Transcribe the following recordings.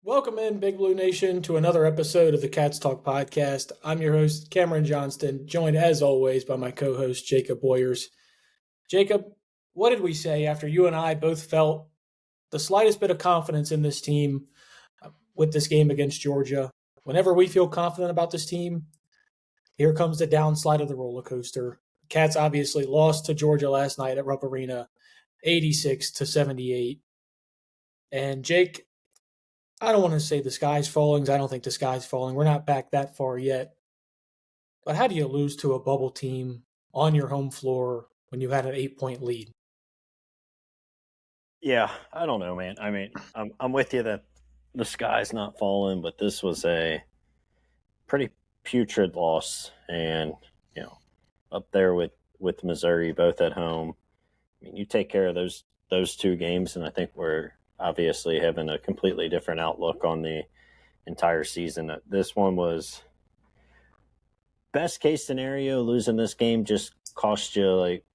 Welcome in, Big Blue Nation, to another episode of the Cats Talk podcast. I'm your host, Cam'Ron Johnston, joined as always by my co-host, Jacob Boyers. Jacob, what did we say after you and I both felt the slightest bit of confidence in this team with this game against Georgia? Whenever we feel confident about this team, here comes the downslide of the roller coaster. Cats obviously lost to Georgia last night at Rupp Arena, 86-78. And Jake, I don't want to say the sky's falling. I don't think the sky's falling. We're not back that far yet. But how do you lose to a bubble team on your home floor when you had an 8-point lead? Yeah, I don't know, man. I mean, I'm with you that the sky's not falling, but this was a pretty putrid loss, and up there with Missouri, both at home. I mean, you take care of those two games, and I think we're obviously having a completely different outlook on the entire season. This one was best case scenario. Losing this game just cost you like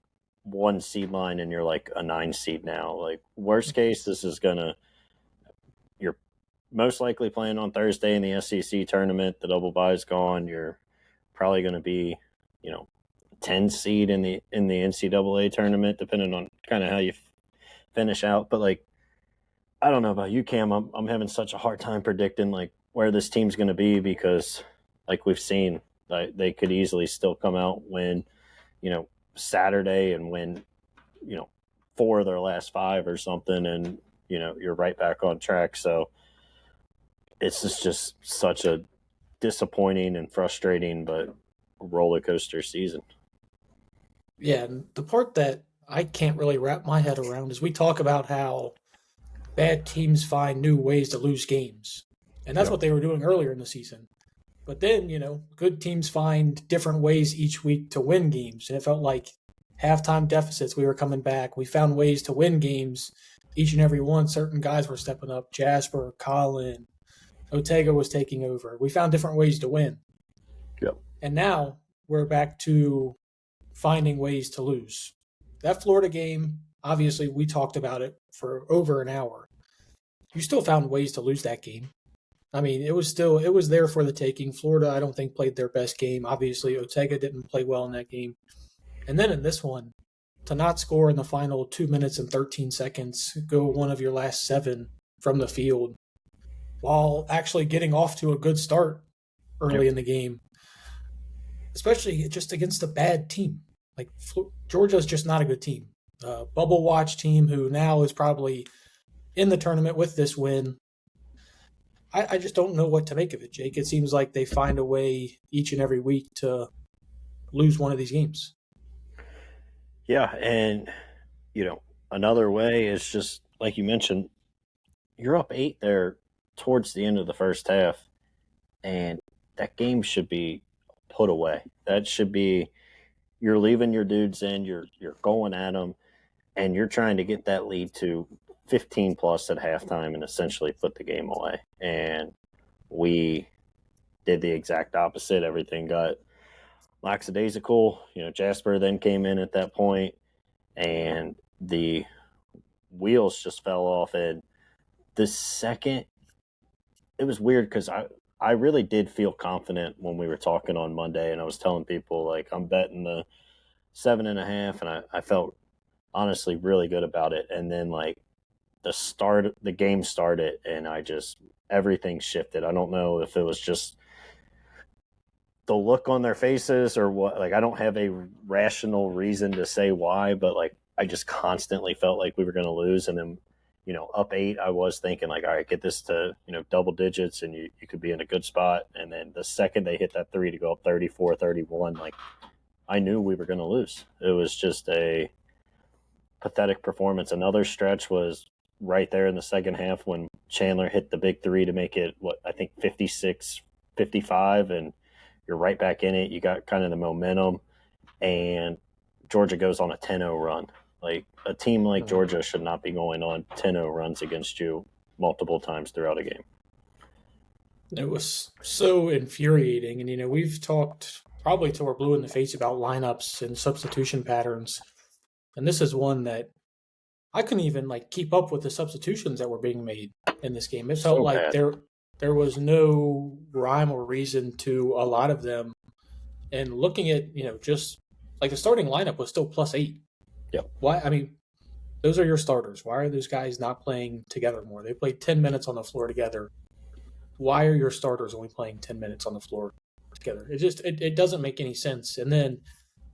1 seed line and you're like a 9 seed now. Like worst case, you're most likely playing on Thursday in the SEC tournament. The double bye is gone. You're probably going to be, 10 seed in the NCAA tournament, depending on kind of how you finish out. But like, I don't know about you, Cam. I'm having such a hard time predicting like where this team's going to be because, like we've seen, they could easily still come out win, Saturday and win, 4 of their last 5 or something, and you're right back on track. So it's just such a disappointing and frustrating, but roller coaster season. Yeah, and the part that I can't really wrap my head around is we talk about how bad teams find new ways to lose games. And that's what they were doing earlier in the season. But then, good teams find different ways each week to win games. And it felt like halftime deficits, we were coming back. We found ways to win games. Each and every one, certain guys were stepping up. Jasper, Colin, Ortega was taking over. We found different ways to win. Yep. And now we're back to finding ways to lose. That Florida game, obviously, we talked about it for over an hour. You still found ways to lose that game. I mean, it was there for the taking. Florida, I don't think, played their best game. Obviously, Ortega didn't play well in that game. And then in this one, to not score in the final 2 minutes and 13 seconds, go one of your last 7 from the field, while actually getting off to a good start early in the game, especially just against a bad team. Like, Georgia's just not a good team. Bubble watch team who now is probably in the tournament with this win. I just don't know what to make of it, Jake. It seems like they find a way each and every week to lose one of these games. Yeah, and, another way is just, like you mentioned, you're up 8 there towards the end of the first half, and that game should be put away. That should be, you're leaving your dudes in, you're going at them, and you're trying to get that lead to 15 plus at halftime and essentially put the game away. And we did the exact opposite. Everything got lackadaisical. Jasper then came in at that point, and the wheels just fell off. And the second, it was weird because I really did feel confident when we were talking on Monday, and I was telling people, like, I'm betting the 7.5, and I felt honestly really good about it. And then, like, the game started, and everything shifted. I don't know if it was just the look on their faces or what. Like, I don't have a rational reason to say why, but like, I just constantly felt like we were going to lose. And then, up 8, I was thinking like, all right, get this to, double digits and you could be in a good spot. And then the second they hit that 3 to go up 34-31, like, I knew we were going to lose. It was just a pathetic performance. Another stretch was right there in the second half when Chandler hit the big 3 to make it, 56-55, and you're right back in it. You got kind of the momentum, and Georgia goes on a 10-0 run. Like, a team like Georgia should not be going on 10-0 runs against you multiple times throughout a game. It was so infuriating. And, we've talked probably till we're blue in the face about lineups and substitution patterns. And this is one that I couldn't even keep up with the substitutions that were being made. in this game. It felt So like bad. there was no rhyme or reason to a lot of them. And looking at, just like the starting lineup was still +8. Yep. Why? I mean, those are your starters. Why are those guys not playing together more? They played 10 minutes on the floor together. Why are your starters only playing 10 minutes on the floor together? It doesn't make any sense. And then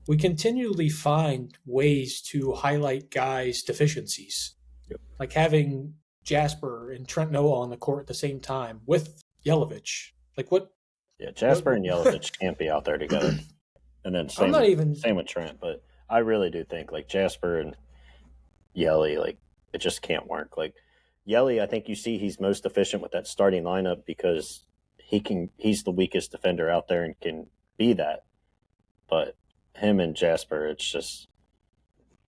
we continually find ways to highlight guys' deficiencies, Yep. like having Jasper and Trent Noah on the court at the same time with Yelovich. Like what? Yeah, Jasper and Yelovich can't be out there together. And then I'm not even. same with Trent, but I really do think like Jasper and Yelly, like it just can't work. Like Yelly, I think you see he's most efficient with that starting lineup because he's the weakest defender out there and can be that. But him and Jasper, it's just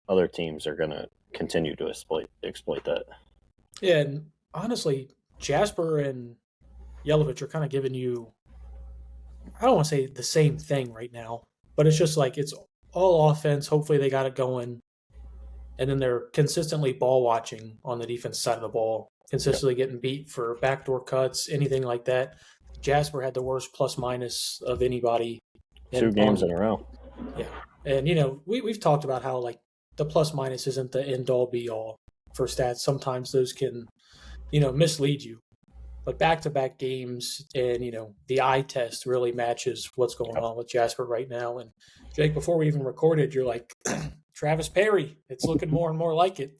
other teams are gonna continue to exploit that. Yeah, and honestly, Jasper and Yelovich are kind of giving you, I don't want to say the same thing right now, but it's just like it's all offense. Hopefully they got it going. And then they're consistently ball watching on the defense side of the ball, consistently getting beat for backdoor cuts, anything like that. Jasper had the worst plus-minus of anybody. 2 games in a row. Yeah. And, we've talked about how, like, the plus-minus isn't the end-all, be-all for stats. Sometimes those can, mislead you. But back-to-back games and, the eye test really matches what's going on with Jasper right now. And, Jake, before we even recorded, you're like, Travis Perry, it's looking more and more like it.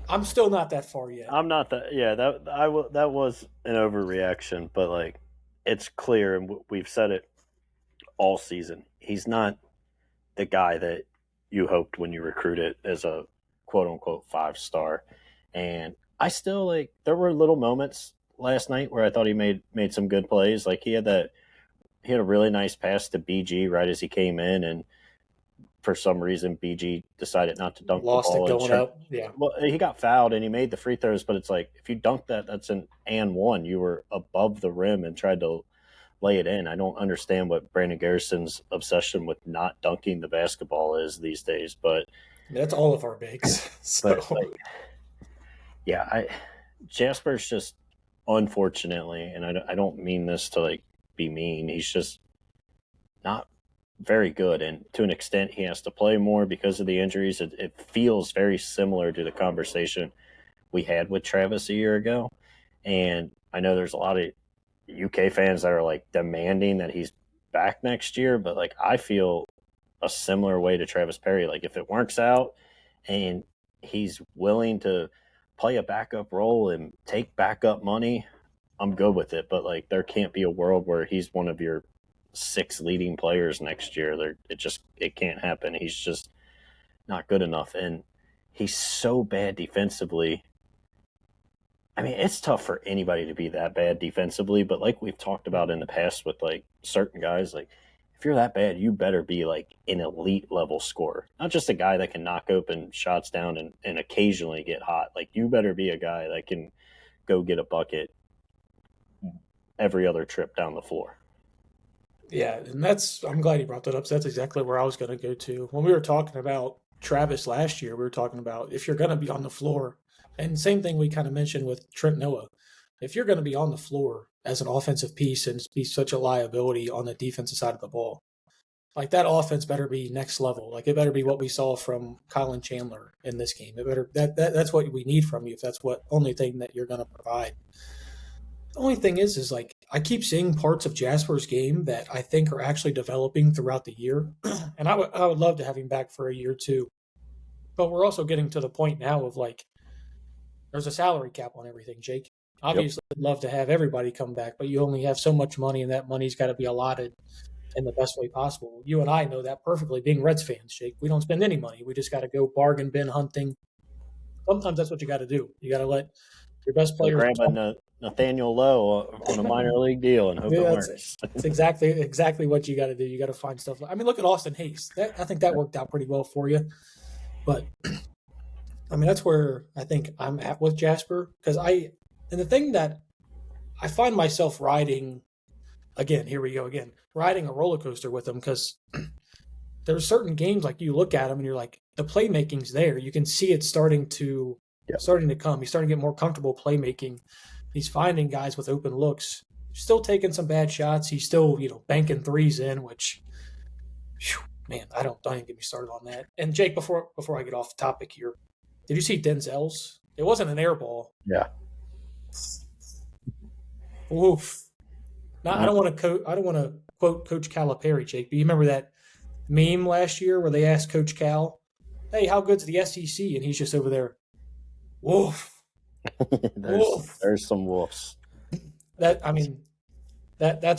I'm still not that far yet. I'm not that. Yeah, that was an overreaction, but like it's clear, and we've said it all season. He's not the guy that you hoped when you recruited as a quote unquote 5-star. And I still like there were little moments last night where I thought he made some good plays. Like he had a really nice pass to BG right as he came in, and for some reason, BG decided not to dunk Lost the ball. it going up. Yeah. Well, he got fouled and he made the free throws, but it's like if you dunk that, that's an and one. You were above the rim and tried to lay it in. I don't understand what Brandon Garrison's obsession with not dunking the basketball is these days, but that's all of our bigs. So. But like, yeah, Jasper's just unfortunately, and I don't mean this to like be mean. He's just not very good, and to an extent he has to play more because of the injuries. It feels very similar to the conversation we had with Travis a year ago, and I know there's a lot of UK fans that are like demanding that he's back next year, but like I feel a similar way to Travis Perry. Like if it works out and he's willing to play a backup role and take backup money, I'm good with it, but like there can't be a world where he's one of your 6 leading players next year. It can't happen. He's just not good enough, and he's so bad defensively. I mean, it's tough for anybody to be that bad defensively, but like we've talked about in the past with like certain guys, like if you're that bad, you better be like an elite level scorer, not just a guy that can knock open shots down and occasionally get hot. Like you better be a guy that can go get a bucket every other trip down the floor. Yeah, and I'm glad you brought that up. So that's exactly where I was going to go to. When we were talking about Travis last year, we were talking about if you're going to be on the floor, and same thing we kind of mentioned with Trent Noah. If you're going to be on the floor as an offensive piece and be such a liability on the defensive side of the ball, like that offense better be next level. Like it better be what we saw from Colin Chandler in this game. It better that's what we need from you if that's what only thing that you're going to provide. The only thing is like I keep seeing parts of Jasper's game that I think are actually developing throughout the year, and I would love to have him back for a year too. But we're also getting to the point now of like there's a salary cap on everything, Jake. Obviously, I'd love to have everybody come back, but you only have so much money, and that money's got to be allotted in the best way possible. You and I know that perfectly, being Reds fans, Jake. We don't spend any money. We just got to go bargain bin hunting. Sometimes that's what you got to do. You got to let your best players grab a Nathaniel Lowe on a minor league deal and hope it works. It's exactly what you got to do. You got to find stuff. I mean, look at Austin Hayes. I think that worked out pretty well for you. But I mean, that's where I think I'm at with Jasper and the thing that I find myself riding again. Here we go again, riding a roller coaster with him because there's certain games like you look at them and you're like the playmaking's there. You can see it starting to starting to come. He's starting to get more comfortable playmaking. He's finding guys with open looks. Still taking some bad shots. He's still, banking threes in, which, whew, man, don't even get me started on that. And Jake, before I get off the topic here, did you see Denzel's? It wasn't an air ball. Yeah. Oof. Now, I don't want to quote Coach Calipari, Jake, but you remember that meme last year where they asked Coach Cal, "Hey, how good's the SEC?" And he's just over there, "Woof." There's some wolves. That's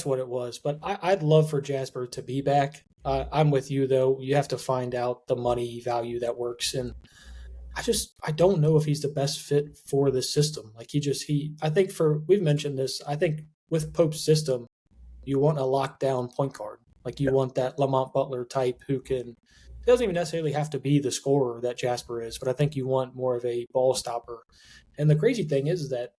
what it was. But I'd love for Jasper to be back. I'm with you though. You have to find out the money value that works, and I don't know if he's the best fit for this system. Like I think we've mentioned this. I think with Pope's system, you want a lockdown point guard. Like you want that Lamont Butler type who can. It doesn't even necessarily have to be the scorer that Jasper is, but I think you want more of a ball stopper. And the crazy thing is that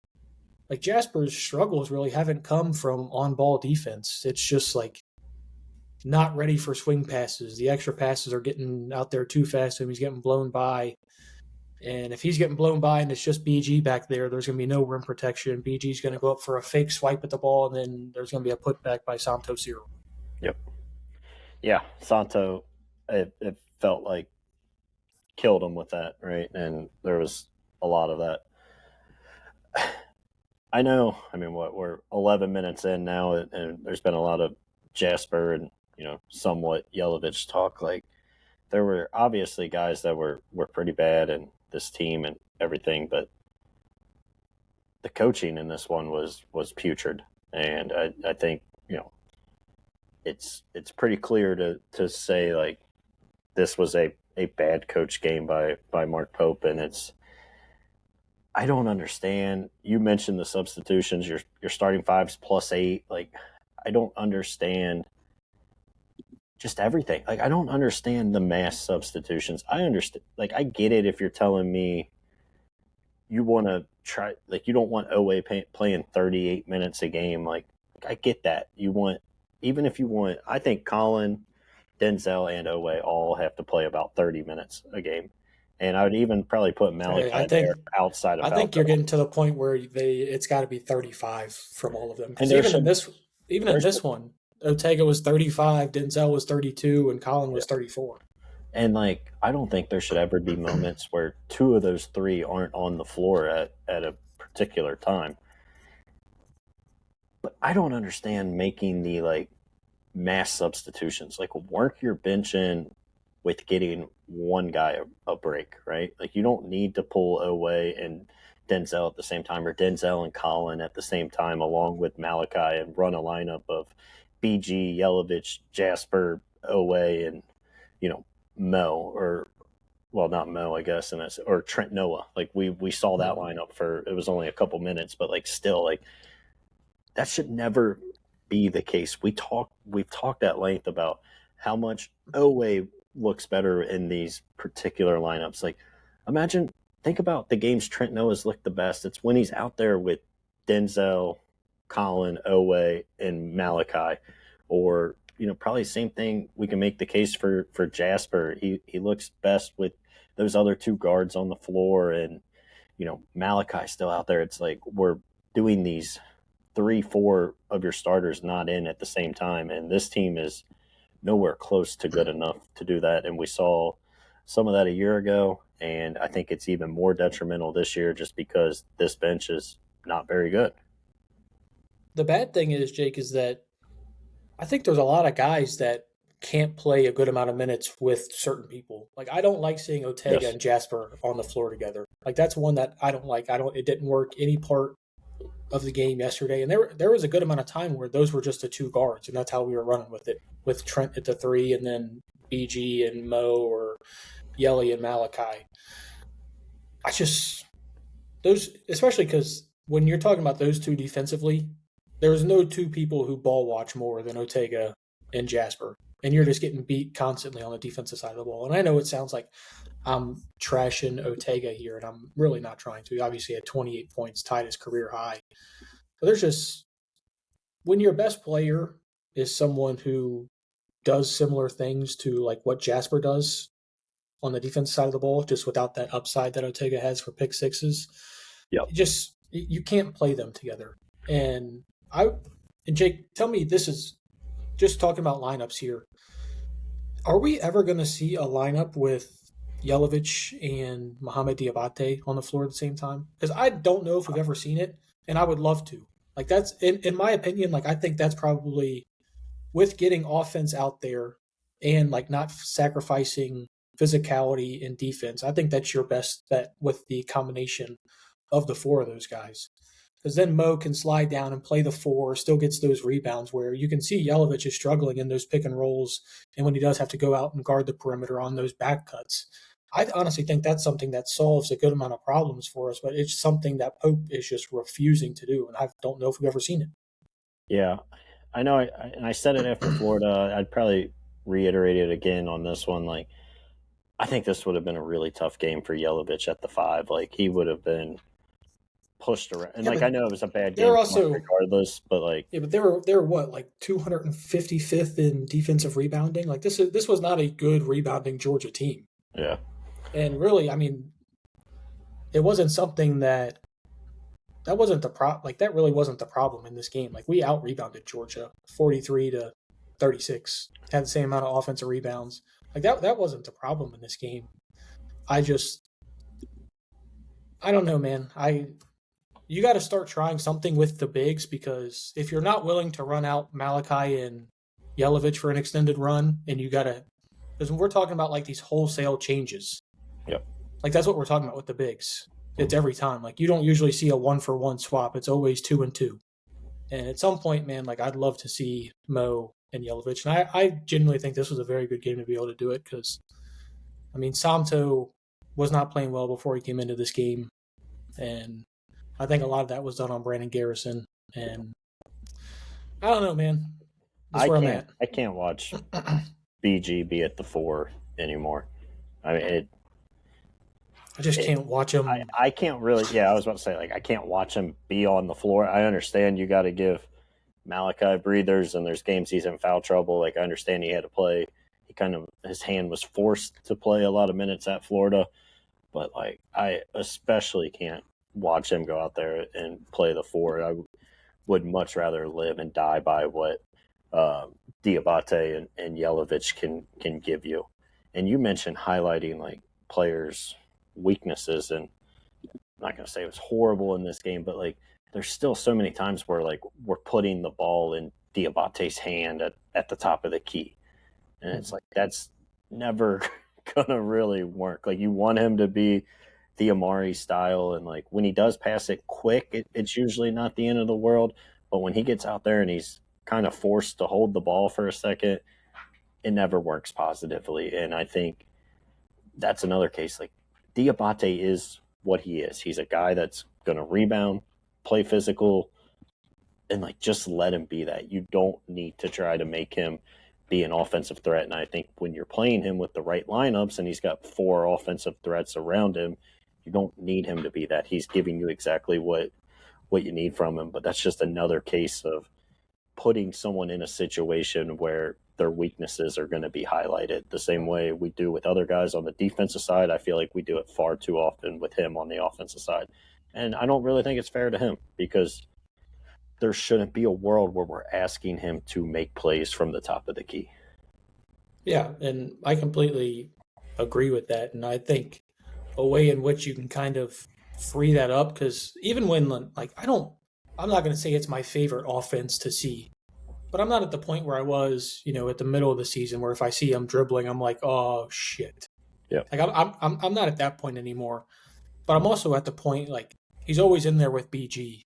like Jasper's struggles really haven't come from on-ball defense. It's just like not ready for swing passes. The extra passes are getting out there too fast, and he's getting blown by. And if he's getting blown by and it's just BG back there, there's going to be no rim protection. BG's going to go up for a fake swipe at the ball, and then there's going to be a putback by Santo Zero. Yep. Yeah, Santo, it felt like killed him with that, right? And there was a lot of that. I know, we're 11 minutes in now, and there's been a lot of Jasper and, somewhat Yelovich talk. Like, there were obviously guys that were pretty bad in this team and everything, but the coaching in this one was putrid. And I think, it's pretty clear to say, like, this was a bad coach game by Mark Pope, and I don't understand. You mentioned the substitutions. Your starting fives +8. Like, I don't understand just everything. Like, I don't understand the mass substitutions. I understand. Like, I get it if you're telling me you want to try. Like, you don't want Owe playing 38 minutes a game. Like, I get that. Even if you want. I think Colin, Denzel, and Owe all have to play about 30 minutes a game. And I would even probably put Malachi there outside of. I think you're getting to the point where it's got to be 35 from all of them. Because even in this one, Ortega was 35, Denzel was 32, and Colin was 34. And like, I don't think there should ever be moments where two of those three aren't on the floor at a particular time. But I don't understand making the like mass substitutions. Like, work your bench in with getting one guy a break, right? Like, you don't need to pull away and Denzel at the same time, or Denzel and Colin at the same time, along with Malachi, and run a lineup of BG, Yelovich, Jasper, Owe, and, Mo, or, well, not Mo, I guess, or Trent Noah. Like, we saw that lineup it was only a couple minutes, but like, still, like, that should never be the case. We've talked at length about how much Owe looks better in these particular lineups. Like, think about the games Trent Noah's looked the best. It's when he's out there with Denzel, Colin, Owe, and Malachi. Or, probably the same thing. We can make the case for Jasper. He looks best with those other two guards on the floor, and, Malachi still out there. It's like we're doing these 3-4 of your starters not in at the same time, and this team is nowhere close to good enough to do that. And we saw some of that a year ago, and I think it's even more detrimental this year just because this bench is not very good. The bad thing is, Jake, is that I think there's a lot of guys that can't play a good amount of minutes with certain people. Like, I don't like seeing Ortega and Jasper on the floor together. Like, that's one that I don't like. It didn't work any part of the game yesterday. And there was a good amount of time where those were just the two guards, and that's how we were running with it, with Trent at the 3 and then BG and Mo, or Yelly and Malachi. Especially because when you're talking about those two defensively, there's no two people who ball watch more than Ortega and Jasper. And you're just getting beat constantly on the defensive side of the ball. And I know it sounds like I'm trashing Ortega here, and I'm really not trying to. He obviously had 28 points, tied his career high. But there's just, when your best player is someone who does similar things to like what Jasper does, on the defense side of the ball, just without that upside that Ortega has for pick sixes. Yep. You can't play them together. And Jake, tell me, this is just talking about lineups here. Are we ever going to see a lineup with Yelovich and Mohamed Diabate on the floor at the same time? Because I don't know if we've ever seen it, and I would love to. Like, that's, in my opinion, like, I think that's probably, with getting offense out there and, like, not sacrificing physicality and defense, I think that's your best bet with the combination of the four of those guys. Because then Mo can slide down and play the four, still gets those rebounds where you can see Yelovich is struggling in those pick and rolls, and when he does have to go out and guard the perimeter on those back cuts. I honestly think that's something that solves a good amount of problems for us, but it's something that Pope is just refusing to do, and I don't know if we've ever seen it. Yeah, I know, and I said it after Florida. I'd probably reiterate it again on this one. Like, I think this would have been a really tough game for Yelovich at the 5. Like, he would have been pushed around, and I know it was a bad game regardless, but like, yeah, but they were what, like 255th in defensive rebounding. Like, this was not a good rebounding Georgia team. Yeah, and really, I mean, it wasn't something that wasn't the problem. Like, that really wasn't the problem in this game. Like, we out rebounded Georgia 43-36, had the same amount of offensive rebounds. Like, that wasn't the problem in this game. I don't know, man. You got to start trying something with the bigs, because if you're not willing to run out Malachi and Yelovich for an extended run, and you got to, because when we're talking about like these wholesale changes, yep, like that's what we're talking about with the bigs. It's every time. Like, you don't usually see a 1-for-1 swap. It's always 2 and 2. And at some point, man, like, I'd love to see Mo and Yelovich. And I genuinely think this was a very good game to be able to do it, because, I mean, Samto was not playing well before he came into this game. And I think a lot of that was done on Brandon Garrison. And I don't know, man. That's where I'm at. I can't watch BG be at the 4 anymore. I mean, I just can't watch him. I can't really. Yeah, I was about to say, like, I can't watch him be on the floor. I understand you got to give Malachi breathers, and there's games he's in foul trouble. Like, I understand he had to play. His hand was forced to play a lot of minutes at Florida. But, like, I especially can't watch him go out there and play the 4. I would much rather live and die by what Diabate and Yelovich can give you. And you mentioned highlighting, like, players' weaknesses, and I'm not going to say it was horrible in this game, but, like, there's still so many times where, like, we're putting the ball in Diabate's hand at the top of the key. And it's like, that's never going to really work. Like, you want him to be the Amari style, and, like, when he does pass it quick, it's usually not the end of the world. But when he gets out there and he's kind of forced to hold the ball for a second, it never works positively. And I think that's another case. Like, Diabate is what he is. He's a guy that's going to rebound, play physical, and, like, just let him be that. You don't need to try to make him be an offensive threat. And I think when you're playing him with the right lineups and he's got 4 offensive threats around him, you don't need him to be that. He's giving you exactly what you need from him. But that's just another case of putting someone in a situation where their weaknesses are going to be highlighted the same way we do with other guys on the defensive side. I feel like we do it far too often with him on the offensive side. And I don't really think it's fair to him, because there shouldn't be a world where we're asking him to make plays from the top of the key. Yeah, and I completely agree with that. And I think a way in which you can kind of free that up, because even when, like, I'm not going to say it's my favorite offense to see, but I'm not at the point where I was, at the middle of the season, where if I see him dribbling, I'm like, oh shit. Yeah. Like, I'm not at that point anymore, but I'm also at the point, like, he's always in there with BG,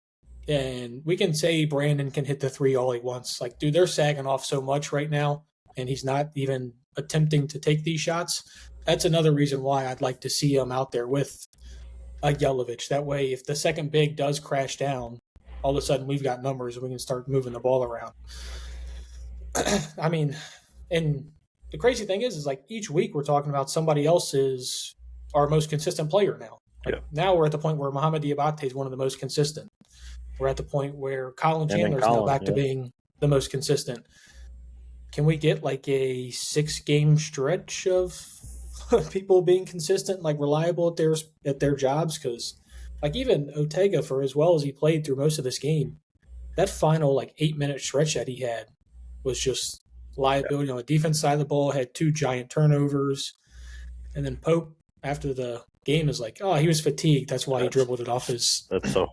and we can say Brandon can hit the 3 all he wants. Like, dude, they're sagging off so much right now, and he's not even attempting to take these shots. That's another reason why I'd like to see him out there with a Yelovich. That way, if the second big does crash down, all of a sudden we've got numbers and we can start moving the ball around. I mean, and the crazy thing is like, each week we're talking about somebody else is our most consistent player now. Like, now we're at the point where Mohamed Diabate is one of the most consistent. We're at the point where Colin Chandler is now back to being the most consistent. Can we get like a 6-game stretch of people being consistent, like reliable at their jobs. Because like even Ortega, for as well as he played through most of this game, that final like 8 minute stretch that he had was just liability on the defense side of the ball. Had two giant turnovers, and then Pope after the game is like, oh, he was fatigued. That's why he dribbled it off his. That's so.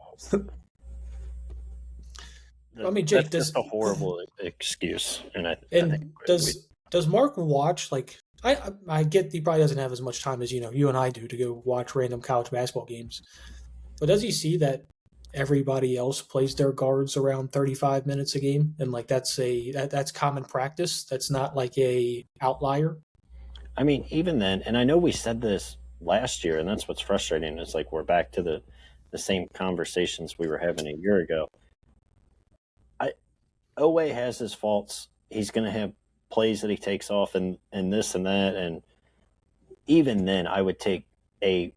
I mean, Jake, that's just a horrible excuse, and I think does Mark watch like I get he probably doesn't have as much time as you and I do to go watch random college basketball games, but does he see that everybody else plays their guards around 35 minutes a game, and like that's common practice? That's not like a outlier. I mean, even then, and I know we said this last year, and that's what's frustrating. Is like we're back to the same conversations we were having a year ago. Oweh has his faults. He's going to have plays that he takes off and this and that. And even then, I would take a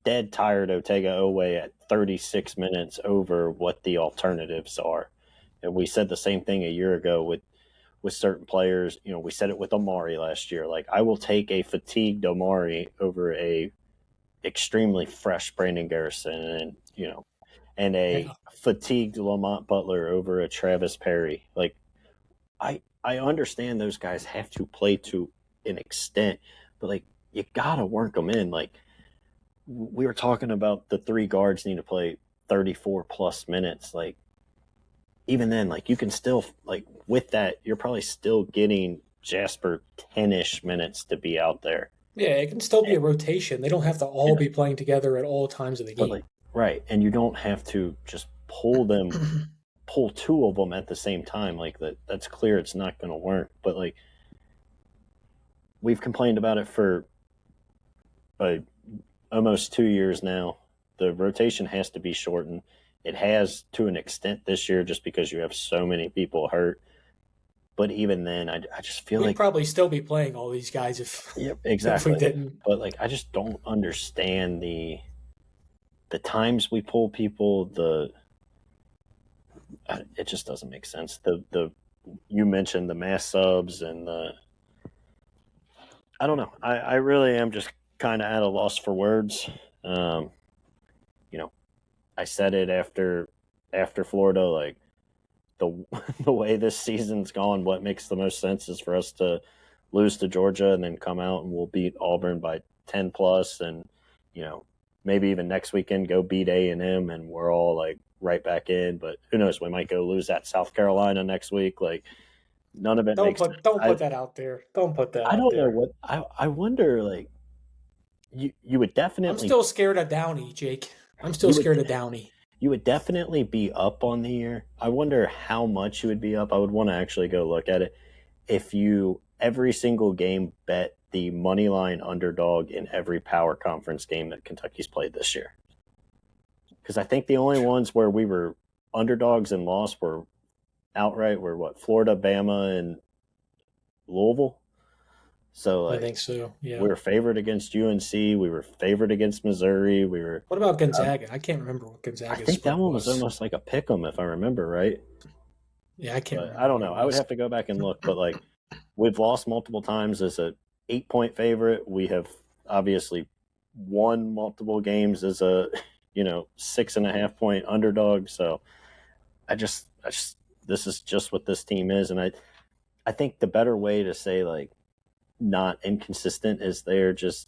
dead tired Ortega Oweh at 36 minutes over what the alternatives are. And we said the same thing a year ago with certain players. We said it with Omari last year. Like, I will take a fatigued Omari over a extremely fresh Brandon Garrison and a fatigued Lamont Butler over a Travis Perry. Like, I understand those guys have to play to an extent, but like you gotta work them in. Like we were talking about, the three guards need to play 34 plus minutes. Like even then, like you can still like with that, you're probably still getting Jasper 10-ish minutes to be out there. Yeah, it can still be a rotation. They don't have to all be playing together at all times of the game. Right, and you don't have to just pull two of them at the same time. Like that's clear it's not going to work. But like we've complained about it for almost 2 years now. The rotation has to be shortened. It has to an extent this year just because you have so many people hurt. But even then, I just feel we'd like probably still be playing all these guys if exactly. If we didn't. But like I just don't understand the times we pull people. It just doesn't make sense. You mentioned the mass subs and I don't know. I really am just kind of at a loss for words. I said it after Florida, like the way this season's gone, what makes the most sense is for us to lose to Georgia and then come out and we'll beat Auburn by 10 plus, and maybe even next weekend go beat A&M and we're all like right back in. But who knows? We might go lose at South Carolina next week. Like none of it Don't put that out there. Don't put that. I don't know what I wonder. Like you would definitely. I'm still scared of Downey, Jake. I'm still scared of Downey. You would definitely be up on the year. I wonder how much you would be up. I would want to actually go look at it. If you every single game bet the money line underdog in every power conference game that Kentucky's played this year. Because I think the only ones where we were underdogs and lost were outright were Florida, Bama, and Louisville. So I think so. Yeah, we were favored against UNC. We were favored against Missouri. What about Gonzaga? I can't remember what Gonzaga. I think that one was almost like a pick 'em, if I remember right. Yeah, I can't. I don't know. I would have to go back and look, but like we've lost multiple times as a 8-point favorite. We have obviously won multiple games as a 6.5 point underdog. So I just this is just what this team is, and I think the better way to say like not inconsistent is they're just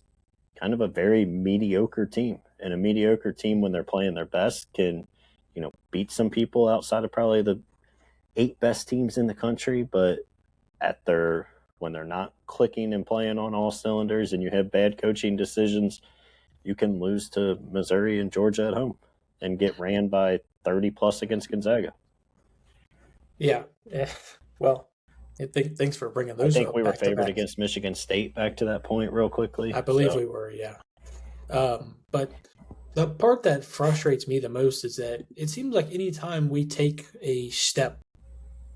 kind of a very mediocre team, and a mediocre team when they're playing their best can beat some people outside of probably the 8 best teams in the country, but when they're not clicking and playing on all cylinders and you have bad coaching decisions, you can lose to Missouri and Georgia at home and get ran by 30 plus against Gonzaga. Yeah. Well, thanks for bringing those up. I think we were favored against Michigan State back to that point real quickly. I believe we were, yeah. But the part that frustrates me the most is that it seems like anytime we take a step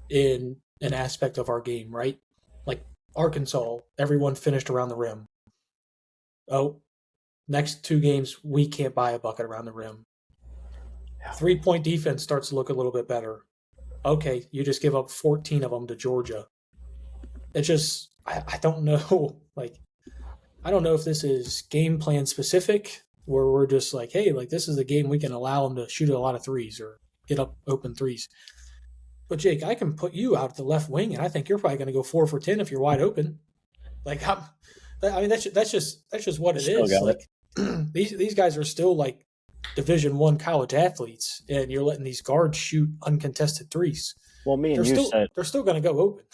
in an aspect of our game, right? Like Arkansas, everyone finished around the rim. Oh, next 2 games, we can't buy a bucket around the rim. 3-point defense starts to look a little bit better. Okay, you just give up 14 of them to Georgia. It just, I don't know. Like, I don't know if this is game plan specific, where we're just like, hey, like this is a game we can allow them to shoot a lot of threes or get up open threes. But Jake, I can put you out the left wing, and I think you're probably going to go 4 for 10 if you're wide open. Like, I mean, that's just what it is. Like, these guys are still like Division I college athletes, and you're letting these guards shoot uncontested threes. Well, they're still going to go open.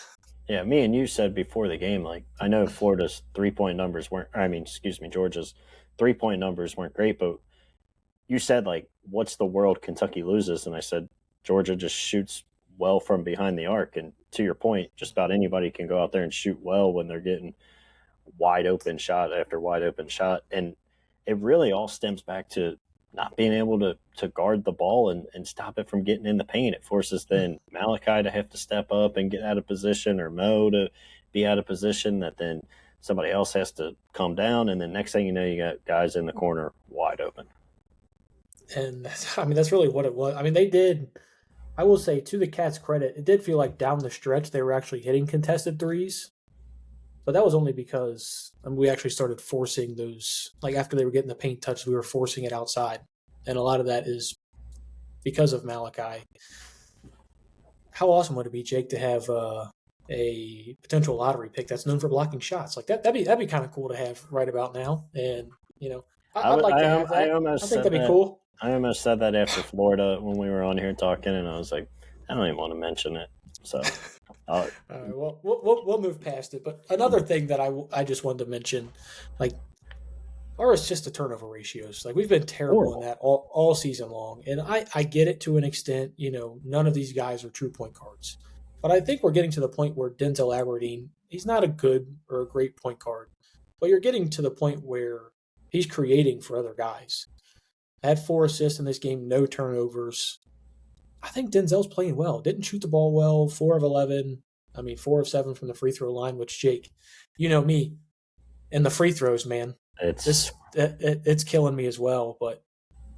Yeah, me and you said before the game, like, I know Florida's 3-point numbers Georgia's 3-point numbers weren't great, but you said, like, what's the world Kentucky loses? And I said, Georgia just shoots well from behind the arc. And to your point, just about anybody can go out there and shoot well when they're getting wide open shot after wide open shot. And it really all stems back to not being able to guard the ball and stop it from getting in the paint. It forces then Malachi to have to step up and get out of position, or Mo to be out of position, that then somebody else has to come down. And then next thing you know, you got guys in the corner wide open. And that's really what it was. I mean, they did, I will say, to the Cats' credit, it did feel like down the stretch they were actually hitting contested threes. But that was only because we actually started forcing those. Like, after they were getting the paint touch, we were forcing it outside. And a lot of that is because of Malachi. How awesome would it be, Jake, to have a potential lottery pick that's known for blocking shots? Like, that'd be kind of cool to have right about now. And, I'd like to have that. I think that'd be cool. I almost said that after Florida when we were on here talking, and I was like, I don't even want to mention it. So, all right, well, we'll move past it. But another thing that I just wanted to mention, like, our assist to turnover ratios, like, we've been terrible in that all season long. And I get it to an extent. None of these guys are true point guards, but I think we're getting to the point where Denzel Aberdeen, he's not a good or a great point guard, but you're getting to the point where he's creating for other guys. Had 4 assists in this game, no turnovers. I think Denzel's playing well. Didn't shoot the ball well, 4 of 11. 4 of 7 from the free throw line, which, Jake, you know me, and the free throws, man. It's killing me as well. But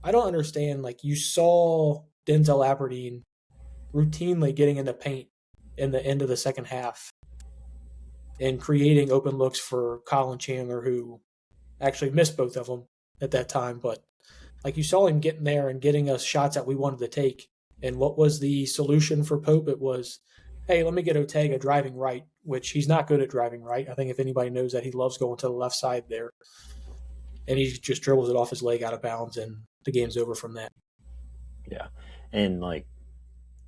I don't understand. Like, you saw Denzel Aberdeen routinely getting in the paint in the end of the second half and creating open looks for Colin Chandler, who actually missed both of them at that time. But, like, you saw him getting there and getting us shots that we wanted to take. And what was the solution for Pope? It was, hey, let me get Ortega driving right, which he's not good at driving right. I think if anybody knows that, he loves going to the left side there. And he just dribbles it off his leg out of bounds, and the game's over from that. Yeah. And, like,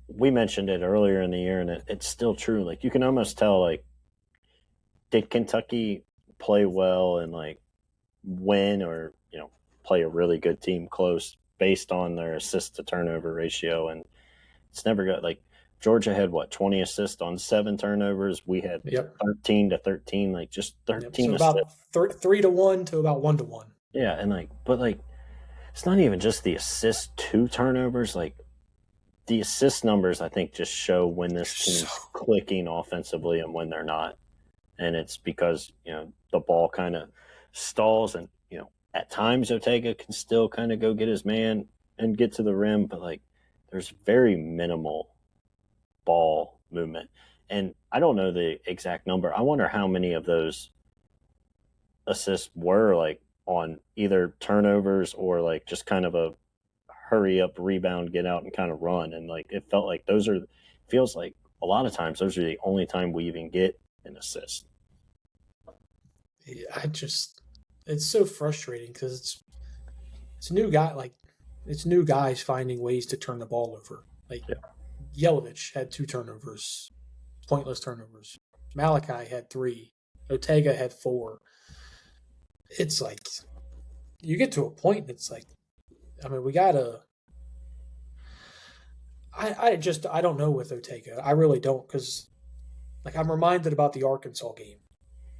we mentioned it earlier in the year, and it's still true. Like, you can almost tell, like, did Kentucky play well and, like, win or, play a really good team close based on their assist to turnover ratio? And it's never got, like, Georgia had 20 assists on 7 turnovers. We had 13 to 13, like, just 13 so about 3-1 to about 1-1. Yeah, and but it's not even just the assist to turnovers. Like, the assist numbers, I think, just show when this team's clicking offensively and when they're not. And it's because, the ball kind of stalls, and, at times Ortega can still kind of go get his man and get to the rim, but, like, there's very minimal ball movement. And I don't know the exact number. I wonder how many of those assists were, like, on either turnovers or, like, just kind of a hurry up, rebound, get out and kind of run. And, like, it felt like feels like a lot of times those are the only time we even get an assist. Yeah, it's so frustrating because it's a new guy. Like, it's new guys finding ways to turn the ball over. Like, Yelovich had 2 turnovers, pointless turnovers. Malachi had 3. Ortega had 4. It's like, you get to a point and it's like, we gotta. I don't know with Ortega. I really don't, because, like, I'm reminded about the Arkansas game.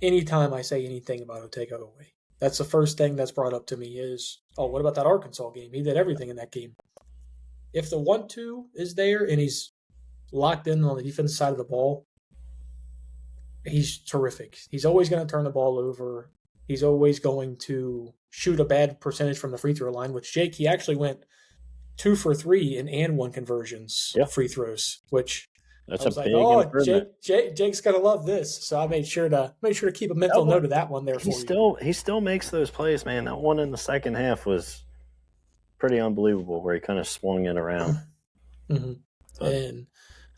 Anytime I say anything about Ortega away, that's the first thing that's brought up to me is, oh, what about that Arkansas game? He did everything in that game. If the 1-2 is there and he's locked in on the defensive side of the ball, he's terrific. He's always going to turn the ball over. He's always going to shoot a bad percentage from the free throw line, which, Jake, he actually went 2 for 3 in and 1 conversions, free throws, which I That's a was like, big oh, improvement. Jake's gonna love this. So I made sure to keep a mental note of that one there He for you. still makes those plays, man. That one in the second half was pretty unbelievable, where he kind of swung it around. hmm But And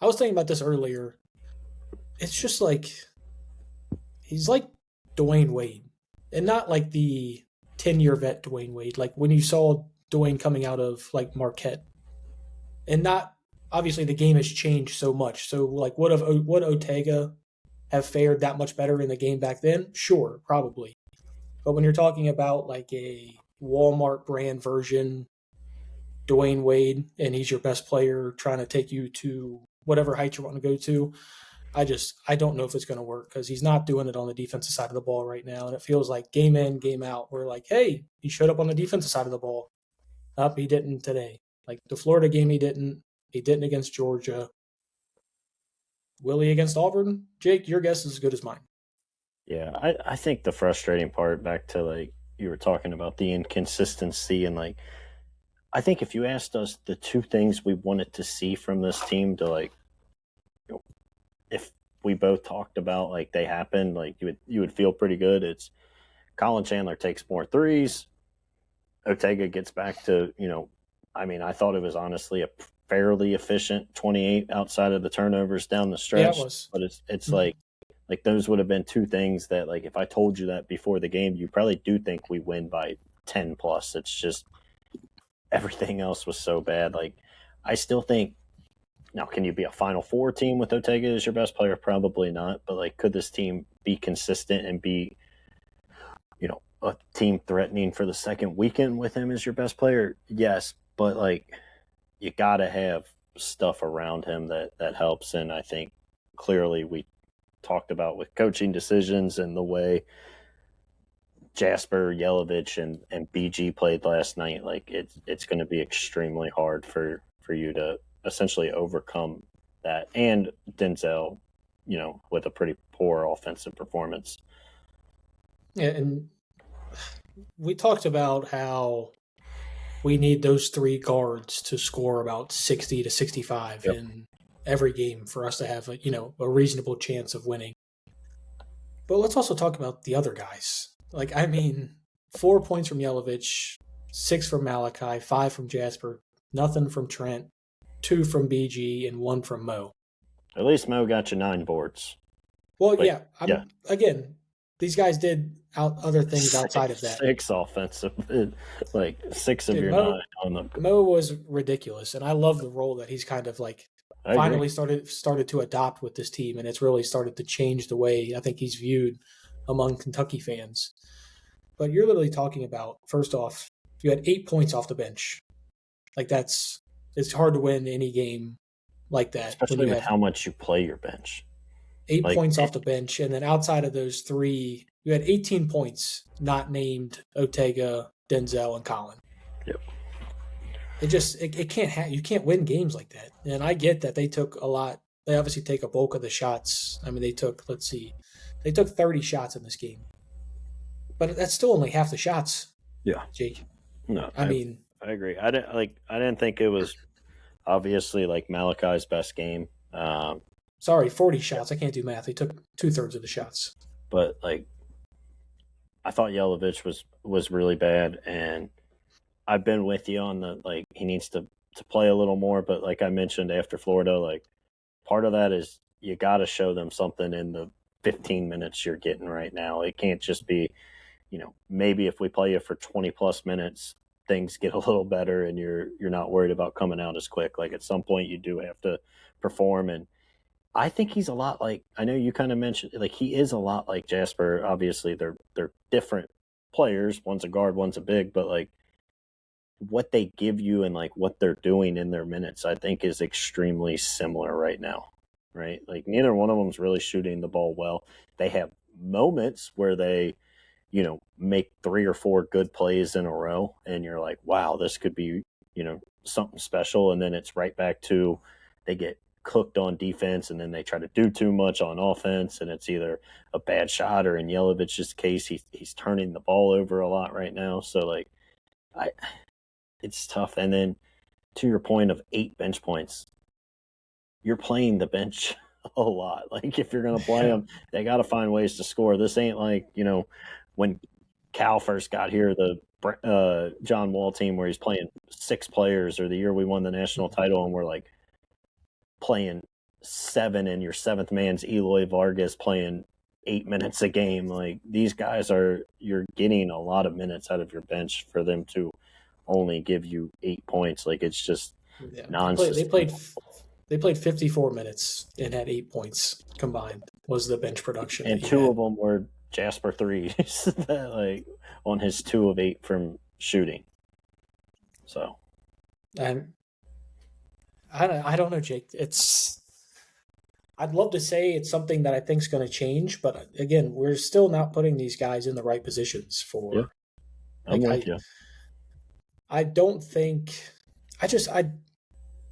I was thinking about this earlier. It's just like he's like Dwayne Wade, and not like the 10-year vet Dwayne Wade. Like when you saw Dwayne coming out of like Marquette, and not obviously the game has changed so much. So like would Ortega have fared that much better in the game back then? Sure, probably. But when you're talking about like a Walmart brand version Dwayne Wade and he's your best player trying to take you to whatever height you want to go to, I don't know if it's going to work because he's not doing it on the defensive side of the ball right now, and it feels like game in game out we're like, hey, he showed up on the defensive side of the ball. Up, he didn't today. Like the Florida game, he didn't. He didn't against Georgia. Will he against Auburn? Jake, your guess is as good as mine. yeah, I think the frustrating part, back to like you were talking about the inconsistency, and like I think if you asked us the two things we wanted to see from this team to like, you know, if we both talked about like they happened, like you would feel pretty good. It's Colin Chandler takes more threes. Ortega gets back to, I mean, I thought it was honestly a fairly efficient 28 outside of the turnovers down the Yeah, it stretch. was. But it's Mm-hmm. like those would have been two things that, like, if I told you that before the game, you probably do think we win by 10 plus. It's just everything else was so bad. Like, I still think, now, can you be a Final Four team with Ortega as your best player? Probably not. But like, could this team be consistent and be, a team threatening for the second weekend with him as your best player? Yes, but like, you got to have stuff around him that helps. And I think clearly we talked about with coaching decisions and the way Jasper, Yelovich, and BG played last night. Like, it's going to be extremely hard for you to essentially overcome that. And Denzel, with a pretty poor offensive performance. Yeah, and we talked about how we need those three guards to score about 60 to 65 Yep. in every game for us to have a reasonable chance of winning. But let's also talk about the other guys. Like, I mean, 4 points from Yelovich, 6 from Malachi, 5 from Jasper, nothing from Trent, 2 from BG, and 1 from Mo. At least Mo got you 9 boards. Well, Like, yeah, yeah, again, these guys did other things outside of that. six offensive, like 6 of Dude, your 9 on the. Mo was ridiculous, and I love the role that he's kind of like I agree. finally started to adopt with this team, and it's really started to change the way I think he's viewed among Kentucky fans. But you're literally talking about, first off, you had 8 points off the bench. Like it's hard to win any game like that when Especially you with have how much you play your bench. eight Like, points off the bench, and then outside of those three, you had 18 points not named Ortega, Denzel, and Colin. yep. It can't you can't win games like that. And I get that they took a lot. They obviously take a bulk of the shots. I mean, they took 30 shots in this game, but that's still only half the shots, Yeah. Jake. No, I mean, I agree. I didn't think it was obviously like Malachi's best game. sorry, 40 shots. I can't do math. They took 2/3 of the shots. But like, I thought Yelovich was really bad, and I've been with you on the, like, he needs to play a little more. But like I mentioned after Florida, like, part of that is you got to show them something in the 15 minutes you're getting right now. It can't just be, maybe if we play you for 20 plus minutes, things get a little better and you're not worried about coming out as quick. Like, at some point you do have to perform. And I think he's a lot like, I know you kind of mentioned, like, he is a lot like Jasper. Obviously they're different players. One's a guard, one's a big, but like, what they give you and like what they're doing in their minutes, I think is extremely similar right now, right? Like, neither one of them's really shooting the ball well. They have moments where they, make 3 or 4 good plays in a row, and you're like, wow, this could be, something special. And then it's right back to, they get cooked on defense, and then they try to do too much on offense, and it's either a bad shot, or in Yelovich's case, he's turning the ball over a lot right now. So like, it's tough. And then to your point of 8 bench points, you're playing the bench a lot. Like, if you're going to play them, they got to find ways to score. This ain't like, when Cal first got here, the John Wall team where he's playing 6 players, or the year we won the national title and we're like playing 7 and your 7th man's Eloy Vargas playing 8 minutes a game. Like, these guys you're getting a lot of minutes out of your bench for them to only give you 8 points. Like, it's just nonsense. They played 54 minutes and had 8 points combined was the bench production. And 2 of them were Jasper threes, like on his 2 of 8 from shooting. So, and I don't know, Jake. I'd love to say it's something that I think is going to change, but again, we're still not putting these guys in the right positions for. Yeah, I'm with you. I don't think.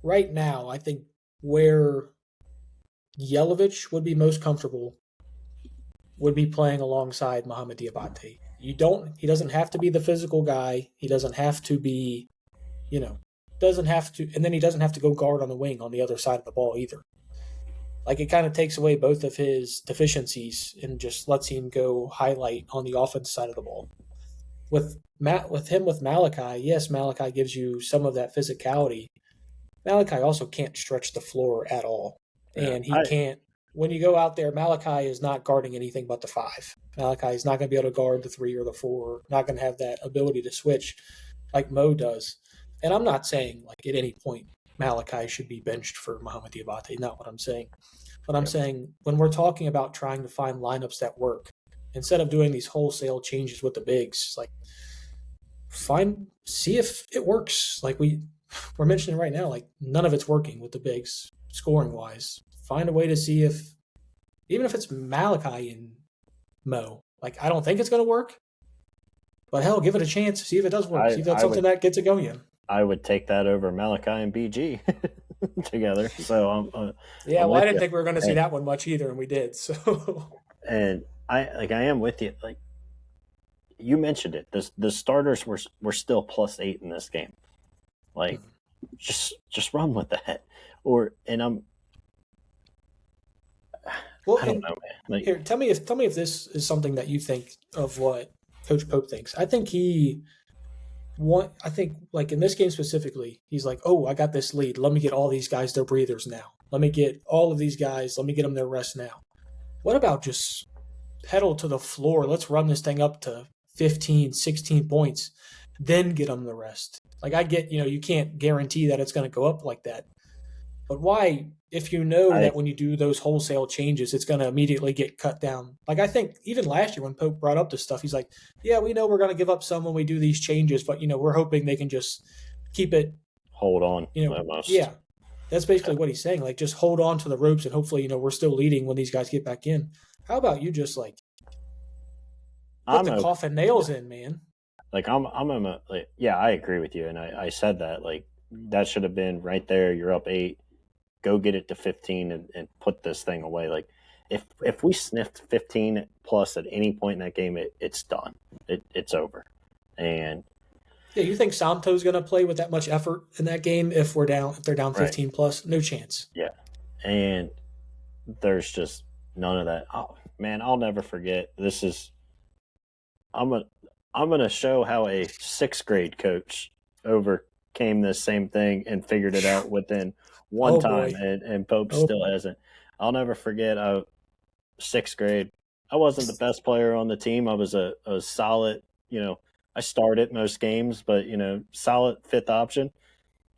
Right now, I think where Yelovich would be most comfortable would be playing alongside Mohamed Diabate. He doesn't have to be the physical guy. He doesn't have to be, doesn't have to, and then he doesn't have to go guard on the wing on the other side of the ball either. Like, it kind of takes away both of his deficiencies and just lets him go highlight on the offense side of the ball. With Malachi, yes, Malachi gives you some of that physicality. Malachi also can't stretch the floor at all. And he can't. When you go out there, Malachi is not guarding anything but the 5. Malachi is not going to be able to guard the 3 or the 4, not going to have that ability to switch like Mo does. And I'm not saying, like, at any point Malachi should be benched for Mohamed Diabate, not what I'm saying. But I'm saying when we're talking about trying to find lineups that work, instead of doing these wholesale changes with the bigs, like, see if it works. Like we're mentioning right now, like, none of it's working with the bigs scoring wise. Find a way to see if, even if it's Malachi and Mo, like, I don't think it's going to work, but hell, give it a chance. See if it does work. See if that's something that gets it going. I would take that over Malachi and BG together. So I didn't think we were going to see that one much either, and we did. So, and I am with you. Like, you mentioned it, the starters were still +8 in this game. Like, just run with that. I don't know, man. Like, here, tell me if this is something that you think of what Coach Pope thinks. I think like in this game specifically, he's like, oh, I got this lead. Let me get all these guys their breathers now. Let me get all of these guys. Let me get them their rest now. What about just pedal to the floor? Let's run this thing up to 15, 16 points, then get them the rest. Like, I get, you can't guarantee that it's going to go up like that. But why, if you know that when you do those wholesale changes, it's going to immediately get cut down? Like, I think even last year when Pope brought up this stuff, he's like, yeah, we know we're going to give up some when we do these changes, but, we're hoping they can just keep it. Hold on. Almost. Yeah. That's basically what he's saying. Like, just hold on to the ropes and hopefully, we're still leading when these guys get back in. How about you just, like, put the coffin nails in, man? Like, I agree with you. And I said that, like, that should have been right there. You're up 8. Go get it to 15 and put this thing away. Like, if we sniffed 15 plus at any point in that game, it's done. It's over. And yeah, you think Santo's going to play with that much effort in that game if they're down 15 plus? No chance. Yeah, and there's just none of that. Oh, man, I'll never forget. I'm gonna show how a 6th grade coach overcame this same thing and figured it out within one time, and Pope still hasn't. I'll never forget 6th grade. I wasn't the best player on the team. I was a solid, I started most games, but, solid 5th option.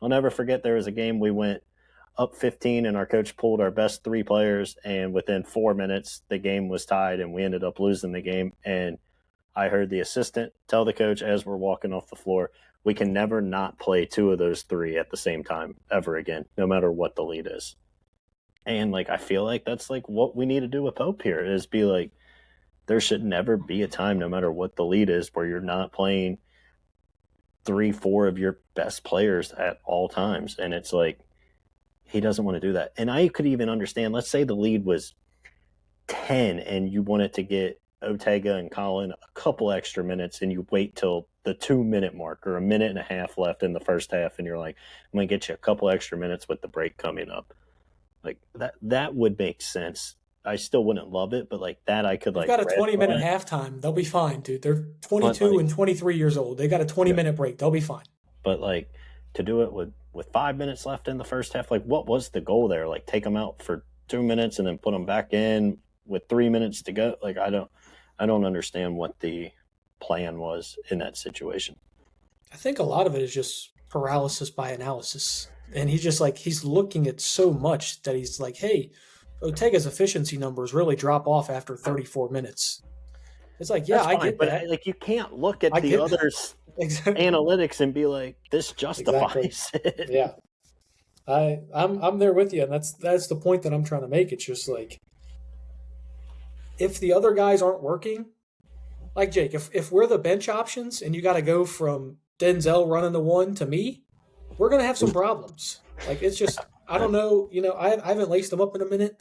I'll never forget there was a game we went up 15 and our coach pulled our best 3 players, and within 4 minutes the game was tied and we ended up losing the game. And I heard the assistant tell the coach as we're walking off the floor, we can never not play 2 of those 3 at the same time ever again, no matter what the lead is. And, like, I feel like that's, like, what we need to do with Pope here is be like, there should never be a time, no matter what the lead is, where you're not playing 3-4 of your best players at all times. And it's like, he doesn't want to do that. And I could even understand, let's say the lead was 10 and you wanted to get Ortega and Colin a couple extra minutes and you wait till the 2-minute mark or a minute and a half left in the first half and you're like, I'm going to get you a couple extra minutes with the break coming up. Like that would make sense. I still wouldn't love it, but like that I could They've like got a red 20-minute line. halftime. They'll be fine, dude. They're But 22 like and 23 years old. They got a 20-minute break. They'll be fine. but like to do it with 5 minutes left in the first half, like what was the goal there? Like take them out for 2 minutes and then put them back in with 3 minutes to go. Like I don't understand what the plan was in that situation. I think a lot of it is just paralysis by analysis. And he's looking at so much that he's like, hey, Ortega's efficiency numbers really drop off after 34 minutes. It's like, yeah, That's I fine, get but that. like you can't look at I the get others exactly. analytics and be like, this Exactly. justifies it. Yeah. I'm there with you, and that's the point that I'm trying to make. It's just like if the other guys aren't working, like Jake, if we're the bench options and you got to go from Denzel running the one to me, we're gonna have some problems. Like it's just I don't know. I haven't laced them up in a minute.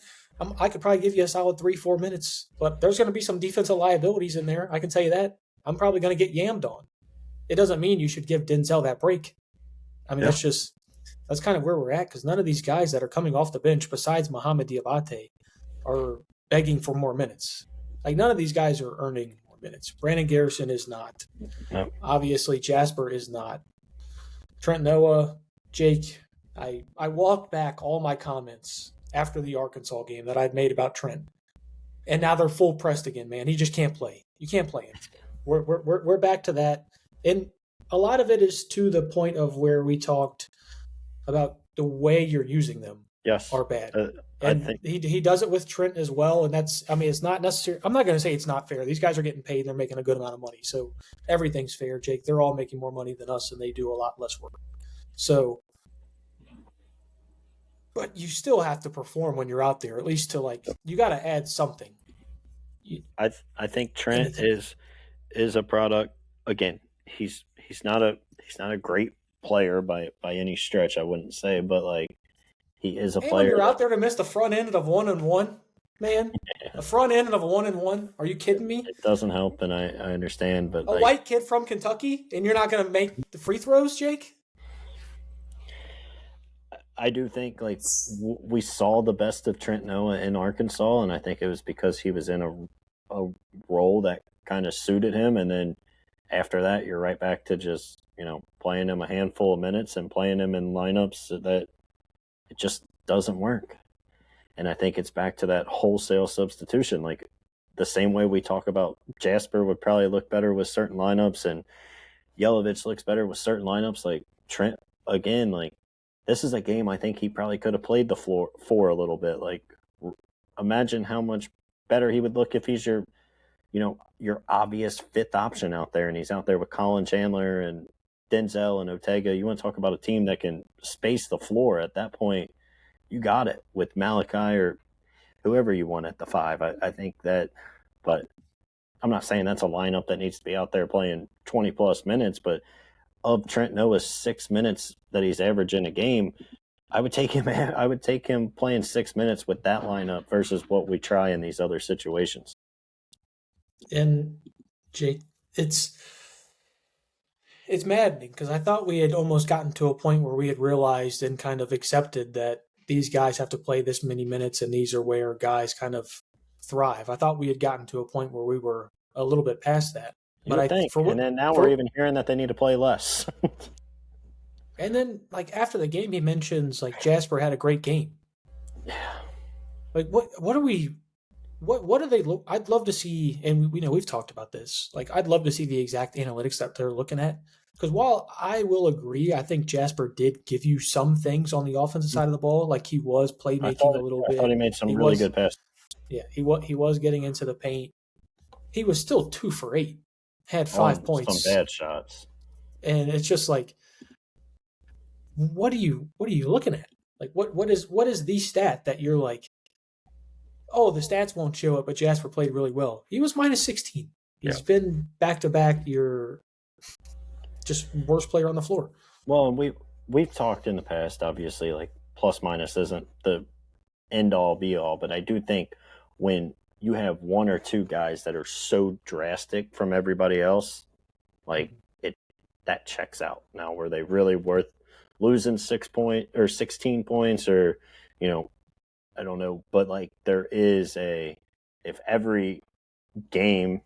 I could probably give you a solid 3-4 minutes, but there's going to be some defensive liabilities in there. I can tell you that. I'm probably going to get yammed on. It doesn't mean you should give Denzel that break. I mean, Yeah. that's kind of where we're at because none of these guys that are coming off the bench, besides Mohamed Diabate, are begging for more minutes. Like none of these guys are earning more minutes. Brandon Garrison is not. No. Obviously, Jasper is not. Trent Noah, Jake. I walked back all my comments after the Arkansas game that I'd made about Trent, and now they're full pressed again. Man, he just can't play. You can't play him. We're back to that, and a lot of it is to the point of where we talked about the way you're using them Yes. are bad. I And think he does it with Trent as well. And it's not necessary. I'm not going to say it's not fair. These guys are getting paid and they're making a good amount of money. So everything's fair, Jake. They're all making more money than us and they do a lot less work. So, but you still have to perform when you're out there, at least to you got to add something. I think Trent Anything. is a product. Again, he's not a great player by any stretch, I wouldn't say, but like he is a And when player you're that out there to miss the front end of 1-1, man, the front end of a 1-1, are you kidding me? it doesn't help, and I understand, but A like white kid from Kentucky, and you're not going to make the free throws, Jake? I do think like we saw the best of Trent Noah in Arkansas, and I think it was because he was in a role that kind of suited him, and then after that, you're right back to just playing him a handful of minutes and playing him in lineups that it just doesn't work. And I think it's back to that wholesale substitution, like the same way we talk about Jasper would probably look better with certain lineups, and Yelovich looks better with certain lineups. Like Trent, again, like this is a game I think he probably could have played the floor for a little bit. Like imagine how much better he would look if he's your obvious fifth option out there, and he's out there with Colin Chandler and Denzel and Ortega. You want to talk about a team that can space the floor at that point. You got it with Malachi or whoever you want at the 5. I think that, but I'm not saying that's a lineup that needs to be out there playing 20 plus minutes, but of Trent Noah's 6 minutes that he's averaging a game, I would take him playing 6 minutes with that lineup versus what we try in these other situations. And Jake, it's maddening because I thought we had almost gotten to a point where we had realized and kind of accepted that these guys have to play this many minutes and these are where guys kind of thrive. I thought we had gotten to a point where we were a little bit past that. You would think, and then now we're even hearing that they need to play less. And then, after the game, he mentions Jasper had a great game. Yeah. What are we? What do they look? I'd love to see, and we've talked about this. I'd love to see the exact analytics that they're looking at. Because while I will agree, I think Jasper did give you some things on the offensive side of the ball, like he was playmaking a little bit. I thought he made some really good passes. Yeah, he was getting into the paint. He was still 2 for 8, had 5 points. Some bad shots, and it's just what are you looking at? What is the stat that you're like, oh, the stats won't show it, but Jasper played really well. He was minus 16. He's been back to back your just worst player on the floor. Well, we've talked in the past, obviously, like plus minus isn't the end all be all, but I do think when you have one or two guys that are so drastic from everybody else, that checks out. Now, were they really worth losing 6 points or 16 points or I don't know, but like there is if every game,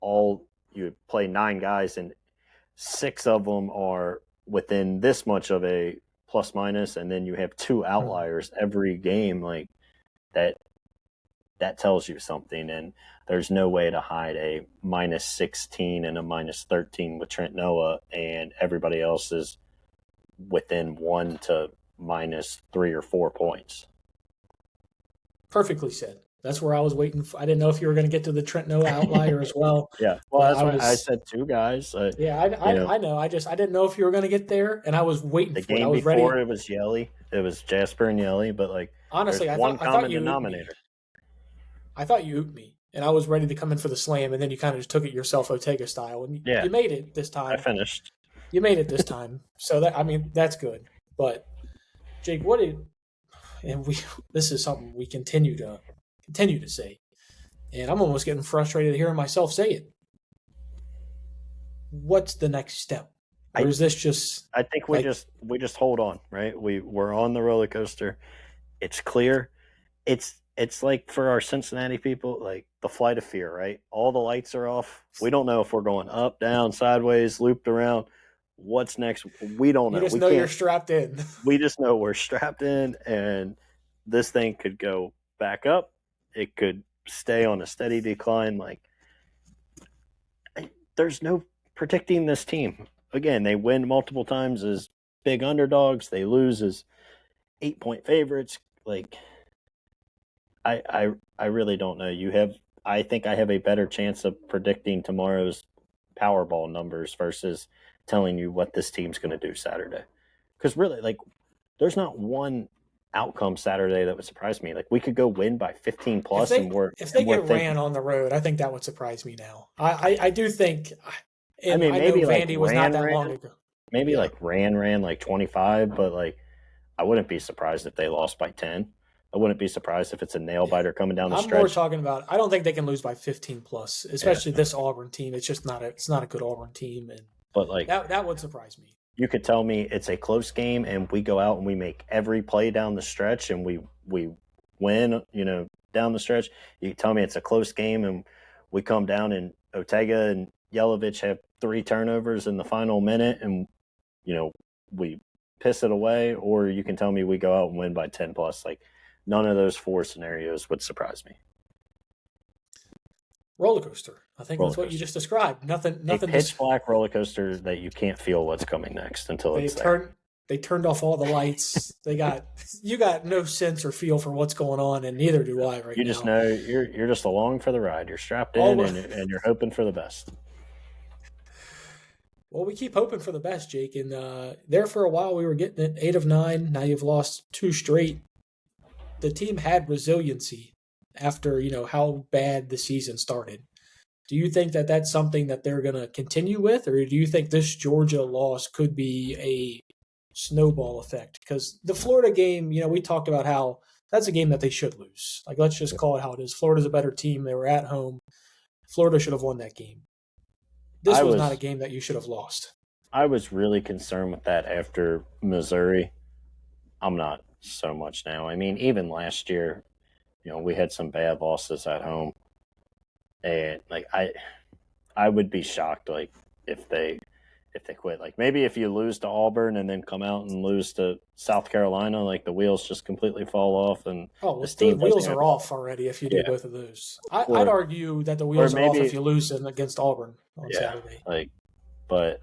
all you play 9 guys and 6 of them are within this much of a plus minus, and then you have 2 outliers every game, like that tells you something. And there's no way to hide a minus 16 and a minus 13 with Trent Noah, and everybody else is within 1 to minus 3 or 4 points. Perfectly said. That's where I was waiting for. I didn't know if you were going to get to the Trent Noah outlier as well. Yeah, well, that's why I said 2 guys. Yeah, I know. I didn't know if you were going to get there, and I was waiting the for it. game I was before ready. it was Yelly. It was Jasper and Yelly, but like Honestly, there's I one thought common you denominator. I thought you ooped me, and I was ready to come in for the slam, and then you kind of just took it yourself, Ortega style, and Yeah. you made it this time. I finished. You made it this time, so that's good. But Jake, this is something we continue to say, and I'm almost getting frustrated hearing myself say it. What's the next step? Or is this just? I think we just hold on, right? We're on the roller coaster. It's clear. It's like for our Cincinnati people, like the flight of fear, right? All the lights are off. We don't know if we're going up, down, sideways, looped around. What's next? We don't know. You just know you're strapped in. We just know we're strapped in, and this thing could go back up. It could stay on a steady decline. Like, there's no predicting this team. Again, they win multiple times as big underdogs. They lose as 8-point favorites. Like, I really don't know. I think I have a better chance of predicting tomorrow's Powerball numbers versus telling you what this team's going to do Saturday. Because really, like, there's not one outcome Saturday that would surprise me. Like, we could go win by 15 plus, if they get ran on the road, I think that would surprise me now. I do think. I mean, maybe like Vandy was not that long ago. Maybe like ran like 25, but like I wouldn't be surprised if they lost by 10. I wouldn't be surprised if it's a nail biter coming down the stretch. I'm more talking about. I don't think they can lose by 15 plus, especially this Auburn team. It's just not a good Auburn team, but like that would surprise me. You could tell me it's a close game and we go out and we make every play down the stretch and we win, down the stretch. You tell me it's a close game and we come down and Ortega and Yelovich have 3 turnovers in the final minute and we piss it away, or you can tell me we go out and win by 10 plus. Like, none of those 4 scenarios would surprise me. Roller coaster. I think that's what you just described. Nothing. A pitch black roller coaster that you can't feel what's coming next until it's there. They turned off all the lights. You got no sense or feel for what's going on, and neither do I right now. You just know you're just along for the ride. You're strapped in and you're hoping for the best. Well, we keep hoping for the best, Jake. And there for a while we were getting it 8 of 9. Now you've lost 2 straight. The team had resiliency after how bad the season started. Do you think that that's something that they're going to continue with, or do you think this Georgia loss could be a snowball effect? Because the Florida game, we talked about how that's a game that they should lose. Like, let's just call it how it is. Florida's a better team. They were at home. Florida should have won that game. This was not a game that you should have lost. I was really concerned with that after Missouri. I'm not so much now. I mean, even last year, we had some bad losses at home. And like I would be shocked like if they quit. Like, maybe if you lose to Auburn and then come out and lose to South Carolina, like the wheels just completely fall off and the wheels are off already if you do both of those. I'd argue that the wheels are off if you lose against Auburn on Saturday. But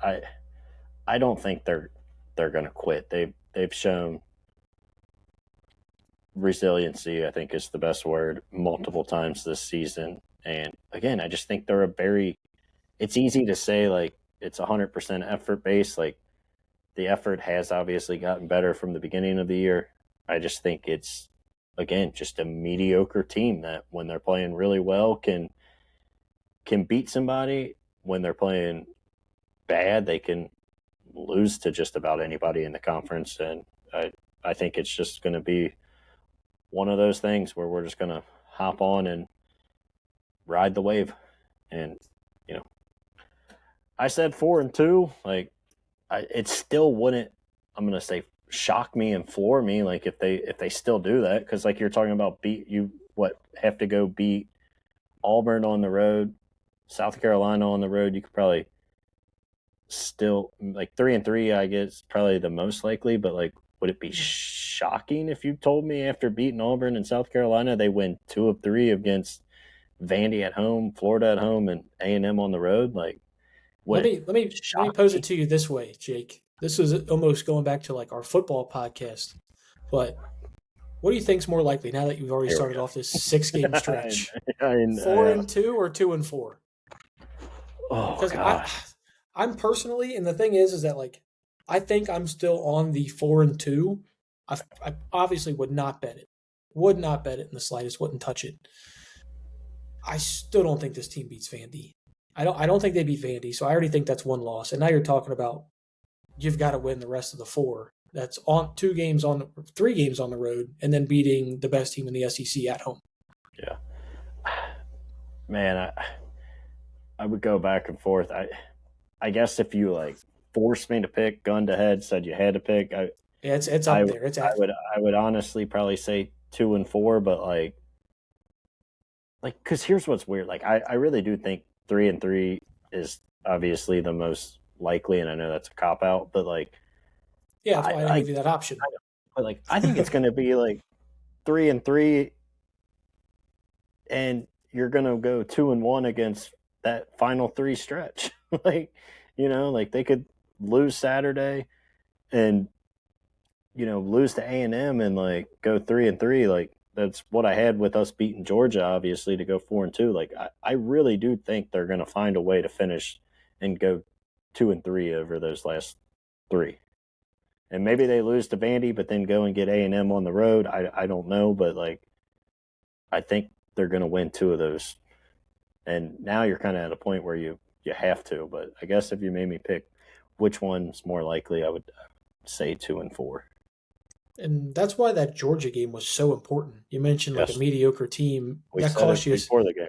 I don't think they're going to quit. They've shown resiliency, I think is the best word, multiple times this season. And again, I just think they're it's easy to say like it's 100% effort based. Like, the effort has obviously gotten better from the beginning of the year. I just think it's, again, just a mediocre team that when they're playing really well can beat somebody. When they're playing bad, they can lose to just about anybody in the conference. And I think it's just going to be one of those things where we're just going to hop on and ride the wave. And, I said 4-2. Like, it still wouldn't, I'm going to say shock me and floor me, like if they still do that, because like you're talking about have to go beat Auburn on the road, South Carolina on the road. You could probably still like 3-3. I guess probably the most likely, but like, would it be shocking if you told me after beating Auburn and South Carolina they win 2 of 3 against Vandy at home, Florida at home, and A&M on the road? Like, Let would me it let me let me shock pose me? it to you this way, Jake. This is almost going back to like our football podcast, but what do you think's more likely now that you've already Here we started go. off this 6-game I, stretch? Four I, and two or 2-4? oh Because God. I'm personally, and the thing is that like I think I'm still on the 4-2. I obviously would not bet it. Would not bet it in the slightest. Wouldn't touch it. I still don't think this team beats Vandy. I don't think they beat Vandy, so I already think that's one loss. And now you're talking about you've got to win the rest of the 4. That's on 3 games on the road, and then beating the best team in the SEC at home. Yeah. Man, I would go back and forth. I guess if you like forced me to pick, gun to head, said you had to pick, Yeah, it's I up would there. It's I at would I would honestly probably say 2-4, but like because here's what's weird. Like I really do think 3-3 is obviously the most likely, and I know that's a cop out, but like yeah. That's I why I didn't like give you that option. I think it's going to be like 3-3, and you're going to go 2-1 against that final 3 stretch. Like, like they could lose Saturday and lose to A&M and like go 3-3. Like that's what I had with us beating Georgia, obviously, to go 4-2. Like I really do think they're going to find a way to finish and go 2-3 over those last 3. And maybe they lose to Vandy, but then go and get A&M on the road. I don't know, but like I think they're going to win 2 of those. And now you're kind of at a point where you have to. But I guess if you made me pick which one's more likely, I would say 2-4. And that's why that Georgia game was so important. You mentioned like a Yes, mediocre team we said it before the game.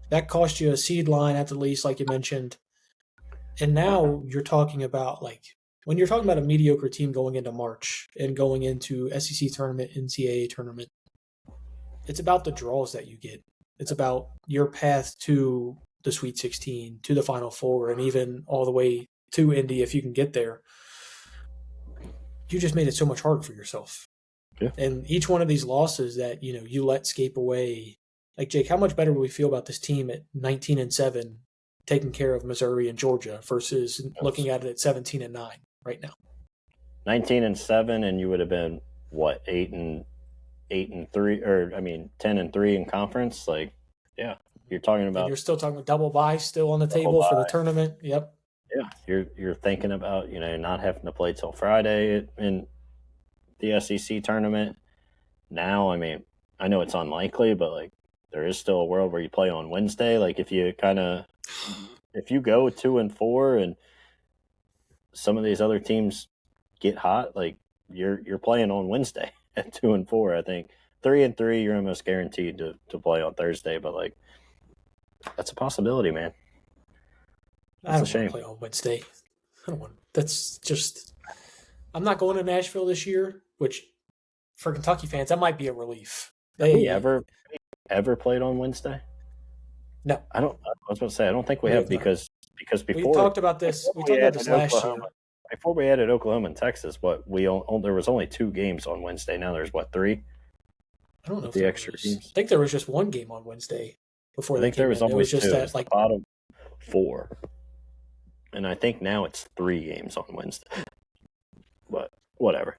that cost you a seed line at the least, like you mentioned. And now you're talking about like when you're talking about a mediocre team going into March and going into SEC tournament, NCAA tournament, it's about the draws that you get. It's about your path to the Sweet 16, to the Final Four, and even all the way to Indy if you can get there. You just made it so much harder for yourself. Yeah. And each one of these losses that you let escape away, like Jake, how much better would we feel about this team at 19-7, taking care of Missouri and Georgia versus looking at it at 17-9 right now? 19-7, and you would have been what 8-3, or 10-3 in conference. Like, yeah, you're talking about. And you're still talking about double bye still on the table for the tournament. Yep. Yeah, you're thinking about not having to play till Friday in the SEC tournament. Now, I know it's unlikely, but like there is still a world where you play on Wednesday. Like if you go 2-4 and some of these other teams get hot, like you're playing on Wednesday at 2-4. I think 3-3, you're almost guaranteed to play on Thursday, but like that's a possibility, man. I don't want to play on Wednesday. I don't want. That's just. I'm not going to Nashville this year, which for Kentucky fans that might be a relief. Have we ever played on Wednesday? No, I don't. I was about to say I don't think we have because before we talked about this. We talked about this last year. Before we added Oklahoma and Texas, there was only 2 games on Wednesday. Now there's 3. I don't know if the extra teams. I think there was just 1 game on Wednesday before. I think there was always just 2. that like the bottom 4, and I think now it's 3 games on Wednesday. But whatever.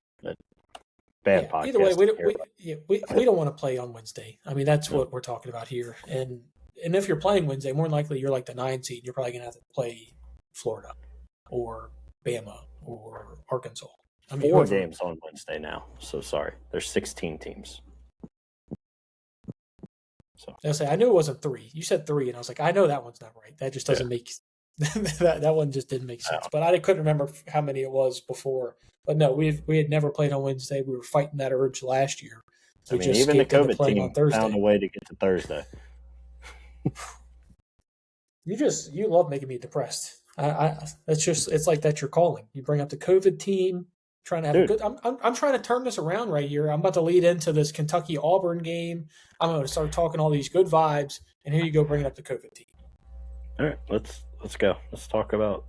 Bad podcast. Either way, we don't want to play on Wednesday. That's what we're talking about here. And if you're playing Wednesday, more than likely you're like the 9 seed. You're probably going to have to play Florida or Bama or Arkansas. 4 games on Wednesday now. So sorry, there's 16 teams. So I knew it wasn't 3. You said 3, and I was like, I know that one's not right. That just doesn't make that one just didn't make sense. But I couldn't remember how many it was before. But no, we had never played on Wednesday. We were fighting that urge last year. Even the COVID team found a way to get to Thursday. You love making me depressed. It's like that's your calling. You bring up the COVID team, Trying to have Dude. a good. I'm trying to turn this around right here. I'm about to lead into this Kentucky Auburn game. I'm going to start talking all these good vibes, and here you go, bringing up the COVID team. All right, let's go. Let's talk about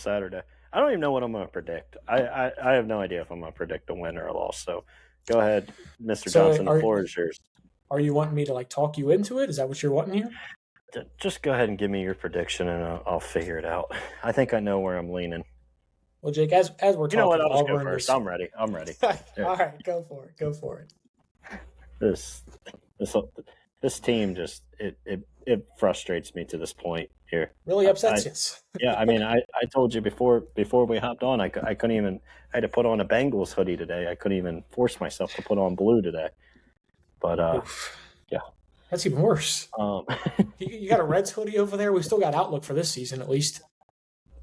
Saturday. I don't even know what I'm going to predict. I have no idea if I'm going to predict a win or a loss. So go ahead, Mr. Johnson. The floor is yours. Are you wanting me to like talk you into it? Is that what you're wanting here? Just go ahead and give me your prediction, and I'll figure it out. I think I know where I'm leaning. Well, Jake, as we're talking, you know what? I'll just Auburn go first. is... I'm ready. All right, go for it. Go for it. This team just it frustrates me to this point here. Really upsets you. Yeah, I mean, I told you before we hopped on, I couldn't even. I had to put on a Bengals hoodie today. I couldn't even force myself to put on blue today. But yeah, that's even worse. You got a Reds hoodie over there. We still got outlook for this season, at least.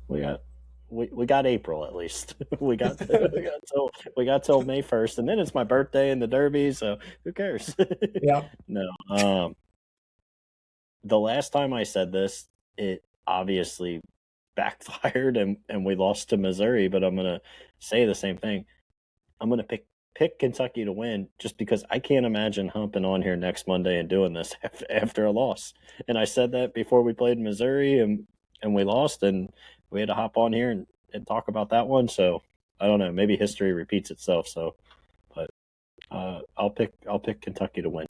We got April at least. we got till May 1st, and then it's my birthday and the Derby. So who cares? Yeah. No. The last time I said this, it obviously backfired, and we lost to Missouri. But I'm gonna say the same thing. I'm gonna pick Kentucky to win just because I can't imagine humping on here next Monday and doing this after a loss. And I said that before we played Missouri, and we lost, and we had to hop on here and talk about that one. So I don't know. Maybe history repeats itself. So, but I'll pick Kentucky to win.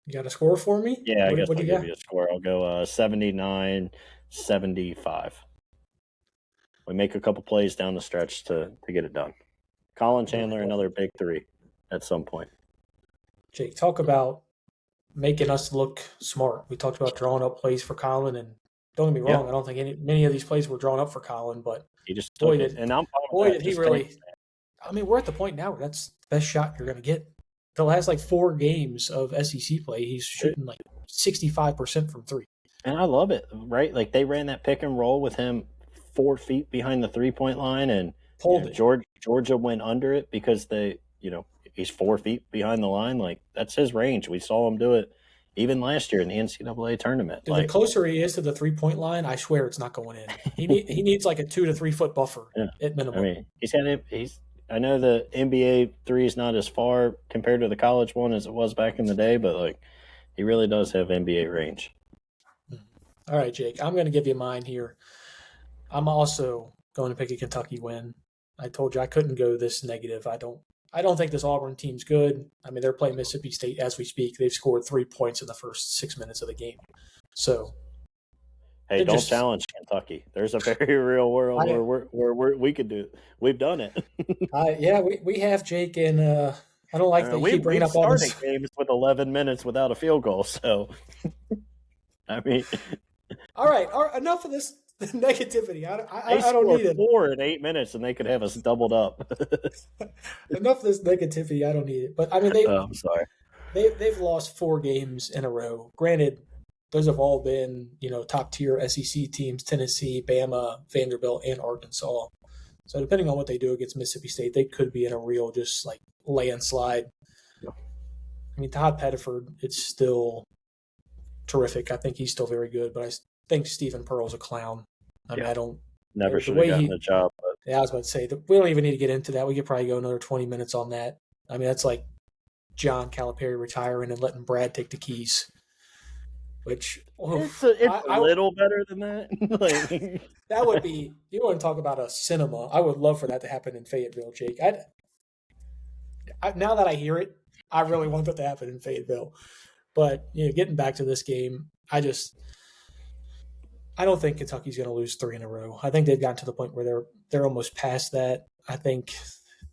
You got a score for me? Yeah, I guess I'll give you a score. I'll go 79-75. We make a couple plays down the stretch to get it done. Colin Chandler, another big three at some point. Jake, talk about making us look smart. We talked about drawing up plays for Colin, and don't get me wrong, I don't think many of these plays were drawn up for Colin, but he just took it. And I'm did he really? I mean, we're at the point now where that's the best shot you're going to get. The last 4 games of SEC play, he's shooting 65% from 3. And I love it, right? Like they ran that pick and roll with him 4 feet behind the 3-point line, and pulled it. Georgia went under it because he's 4 feet behind the line. Like that's his range. We saw him do it even last year in the NCAA tournament. Dude, the closer he is to the 3-point line, I swear it's not going in. He needs a 2 to 3 foot buffer at minimum. I mean, I know the NBA 3 is not as far compared to the college one as it was back in the day, but he really does have NBA range. All right, Jake, I'm going to give you mine here. I'm also going to pick a Kentucky win. I told you I couldn't go this negative. I don't think this Auburn team's good. I mean, they're playing Mississippi State as we speak. They've scored 3 points in the first 6 minutes of the game. So, hey, don't challenge Kentucky. There's a very real world where we could do it. We've done it. Yeah, we have, Jake, and I don't like that you keep bringing up all this. Games with 11 minutes without a field goal. So, I mean, all right, enough of this negativity. I don't need it. 4 in 8 minutes, and they could have us doubled up. Enough of this negativity. I don't need it. But I mean, I'm sorry. They've lost 4 games in a row. Granted, those have all been top tier SEC teams: Tennessee, Bama, Vanderbilt, and Arkansas. So depending on what they do against Mississippi State, they could be in a real just landslide. Yeah. I mean, Todd Pettiford, it's still terrific. I think he's still very good, but I think Stephen Pearl's a clown. I mean, I don't never should have gotten the job. But. Yeah, I was about to say that we don't even need to get into that. We could probably go another 20 minutes on that. I mean, that's like John Calipari retiring and letting Brad take the keys. Which it's a little better than that. That would be. You want to talk about a cinema? I would love for that to happen in Fayetteville, Jake. Now that I hear it, I really want that to happen in Fayetteville. But getting back to this game, I don't think Kentucky's going to lose 3 in a row. I think they've gotten to the point where they're almost past that. I think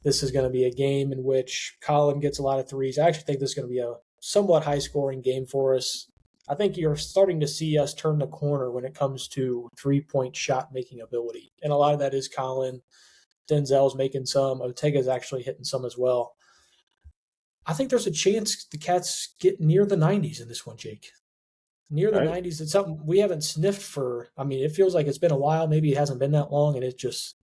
this is going to be a game in which Colin gets a lot of threes. I actually think this is going to be a somewhat high-scoring game for us. I think you're starting to see us turn the corner when it comes to 3-point shot-making ability. And a lot of that is Colin. Denzel's making some. Ortega's actually hitting some as well. I think there's a chance the Cats get near the 90s in this one, Jake. Near the 90s. It's something we haven't sniffed for. I mean, it feels like it's been a while. Maybe it hasn't been that long, and it just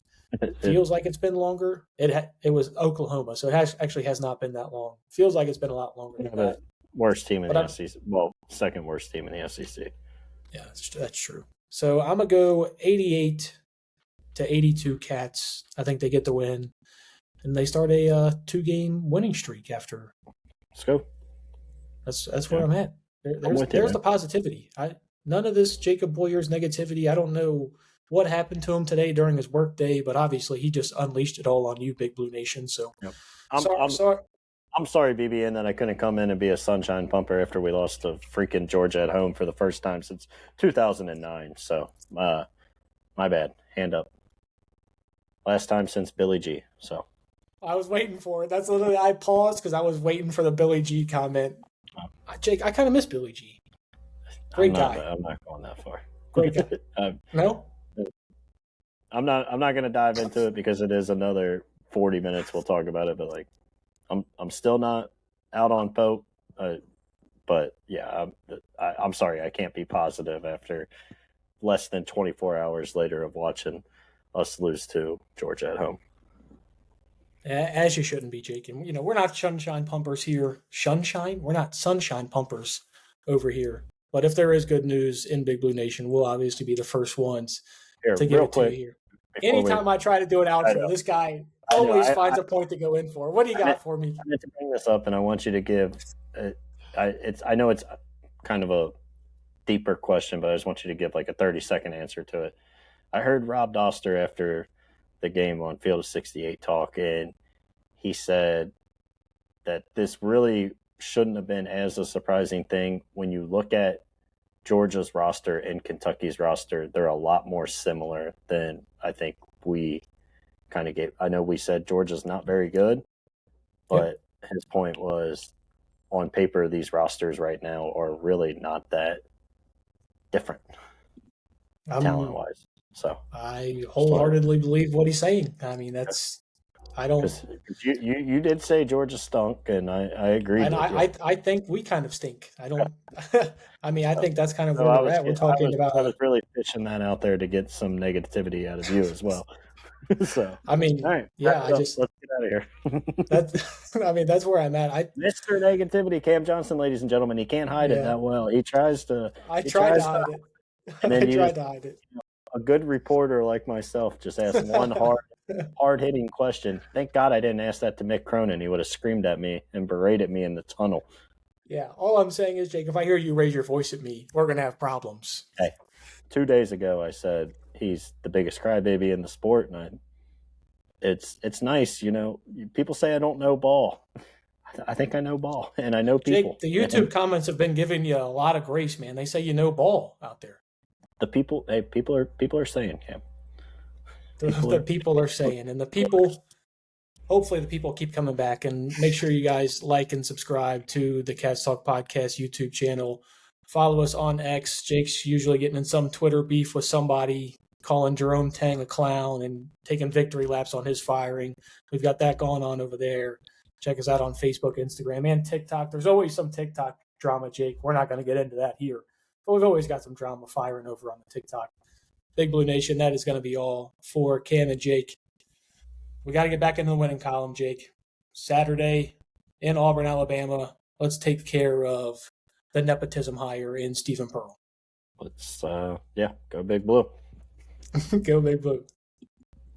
feels like it's been longer. It was Oklahoma, so it actually has not been that long. Feels like it's been a lot longer than that. Worst team in the SEC. Well, second worst team in the SEC. Yeah, that's true. So I'm going to go 88 to 82 Cats. I think they get the win, and they start a 2-game winning streak after. Let's go. That's where I'm at. There's the positivity. None of this Jacob Boyer's negativity. I don't know what happened to him today during his work day, but obviously he just unleashed it all on you, Big Blue Nation. So yep. I'm sorry, BBN, that I couldn't come in and be a sunshine pumper after we lost to freaking Georgia at home for the first time since 2009. So my bad. Hand up. Last time since Billy G. So I was waiting for it. That's literally, I paused because I was waiting for the Billy G comment. Jake, I kind of miss Billy G. Great guy. I'm not going that far. Great guy. No? I'm not going to dive into it because it is another 40 minutes. We'll talk about it, but like, I'm still not out on Pope. But yeah, I'm sorry. I can't be positive after less than 24 hours later of watching us lose to Georgia at home. As you shouldn't be, Jake. And, we're not sunshine pumpers here. Sunshine? We're not sunshine pumpers over here. But if there is good news in Big Blue Nation, we'll obviously be the first ones to give it to you here. Anytime I try to do an outro, this guy always finds a point to go in for. What do you got for me? I meant to bring this up, and I want you to give I know it's kind of a deeper question, but I just want you to give like a 30-second answer to it. I heard Rob Doster after the game on Field of 68 talk, and he said that this really shouldn't have been as a surprising thing. When you look at Georgia's roster and Kentucky's roster, they're a lot more similar than I think we kind of gave. I know we said Georgia's not very good, but his point was on paper, these rosters right now are really not that different talent-wise. So I wholeheartedly believe what he's saying. I mean, I don't. You did say Georgia stunk, and I agree. And I think we kind of stink. I don't. I mean, I think that's kind of where we're at. We're talking about. I was really fishing that out there to get some negativity out of you as well. So I mean, all right, let's get out of here. I mean, that's where I'm at. Mr. Negativity, Cam Johnston, ladies and gentlemen, he can't hide it that well. He tries to. I tried to hide it. And then I tried to hide it. A good reporter like myself just asked one hard-hitting question. Thank God I didn't ask that to Mick Cronin. He would have screamed at me and berated me in the tunnel. Yeah, all I'm saying is, Jake, if I hear you raise your voice at me, we're going to have problems. Hey, 2 days ago I said he's the biggest crybaby in the sport, and it's nice, People say I don't know ball. I think I know ball, and I know people. Jake, the YouTube comments have been giving you a lot of grace, man. They say you know ball out there. The people are saying, Cam. The people are saying, and hopefully the people keep coming back, and make sure you guys like and subscribe to the Cats Talk Podcast YouTube channel. Follow us on X. Jake's usually getting in some Twitter beef with somebody, calling Jerome Tang a clown and taking victory laps on his firing. We've got that going on over there. Check us out on Facebook, Instagram, and TikTok. There's always some TikTok drama, Jake. We're not going to get into that here. But we've always got some drama firing over on the TikTok. Big Blue Nation, that is going to be all for Cam and Jake. We got to get back into the winning column, Jake. Saturday in Auburn, Alabama. Let's take care of the nepotism hire in Stephen Pearl. Let's, go Big Blue. Go Big Blue.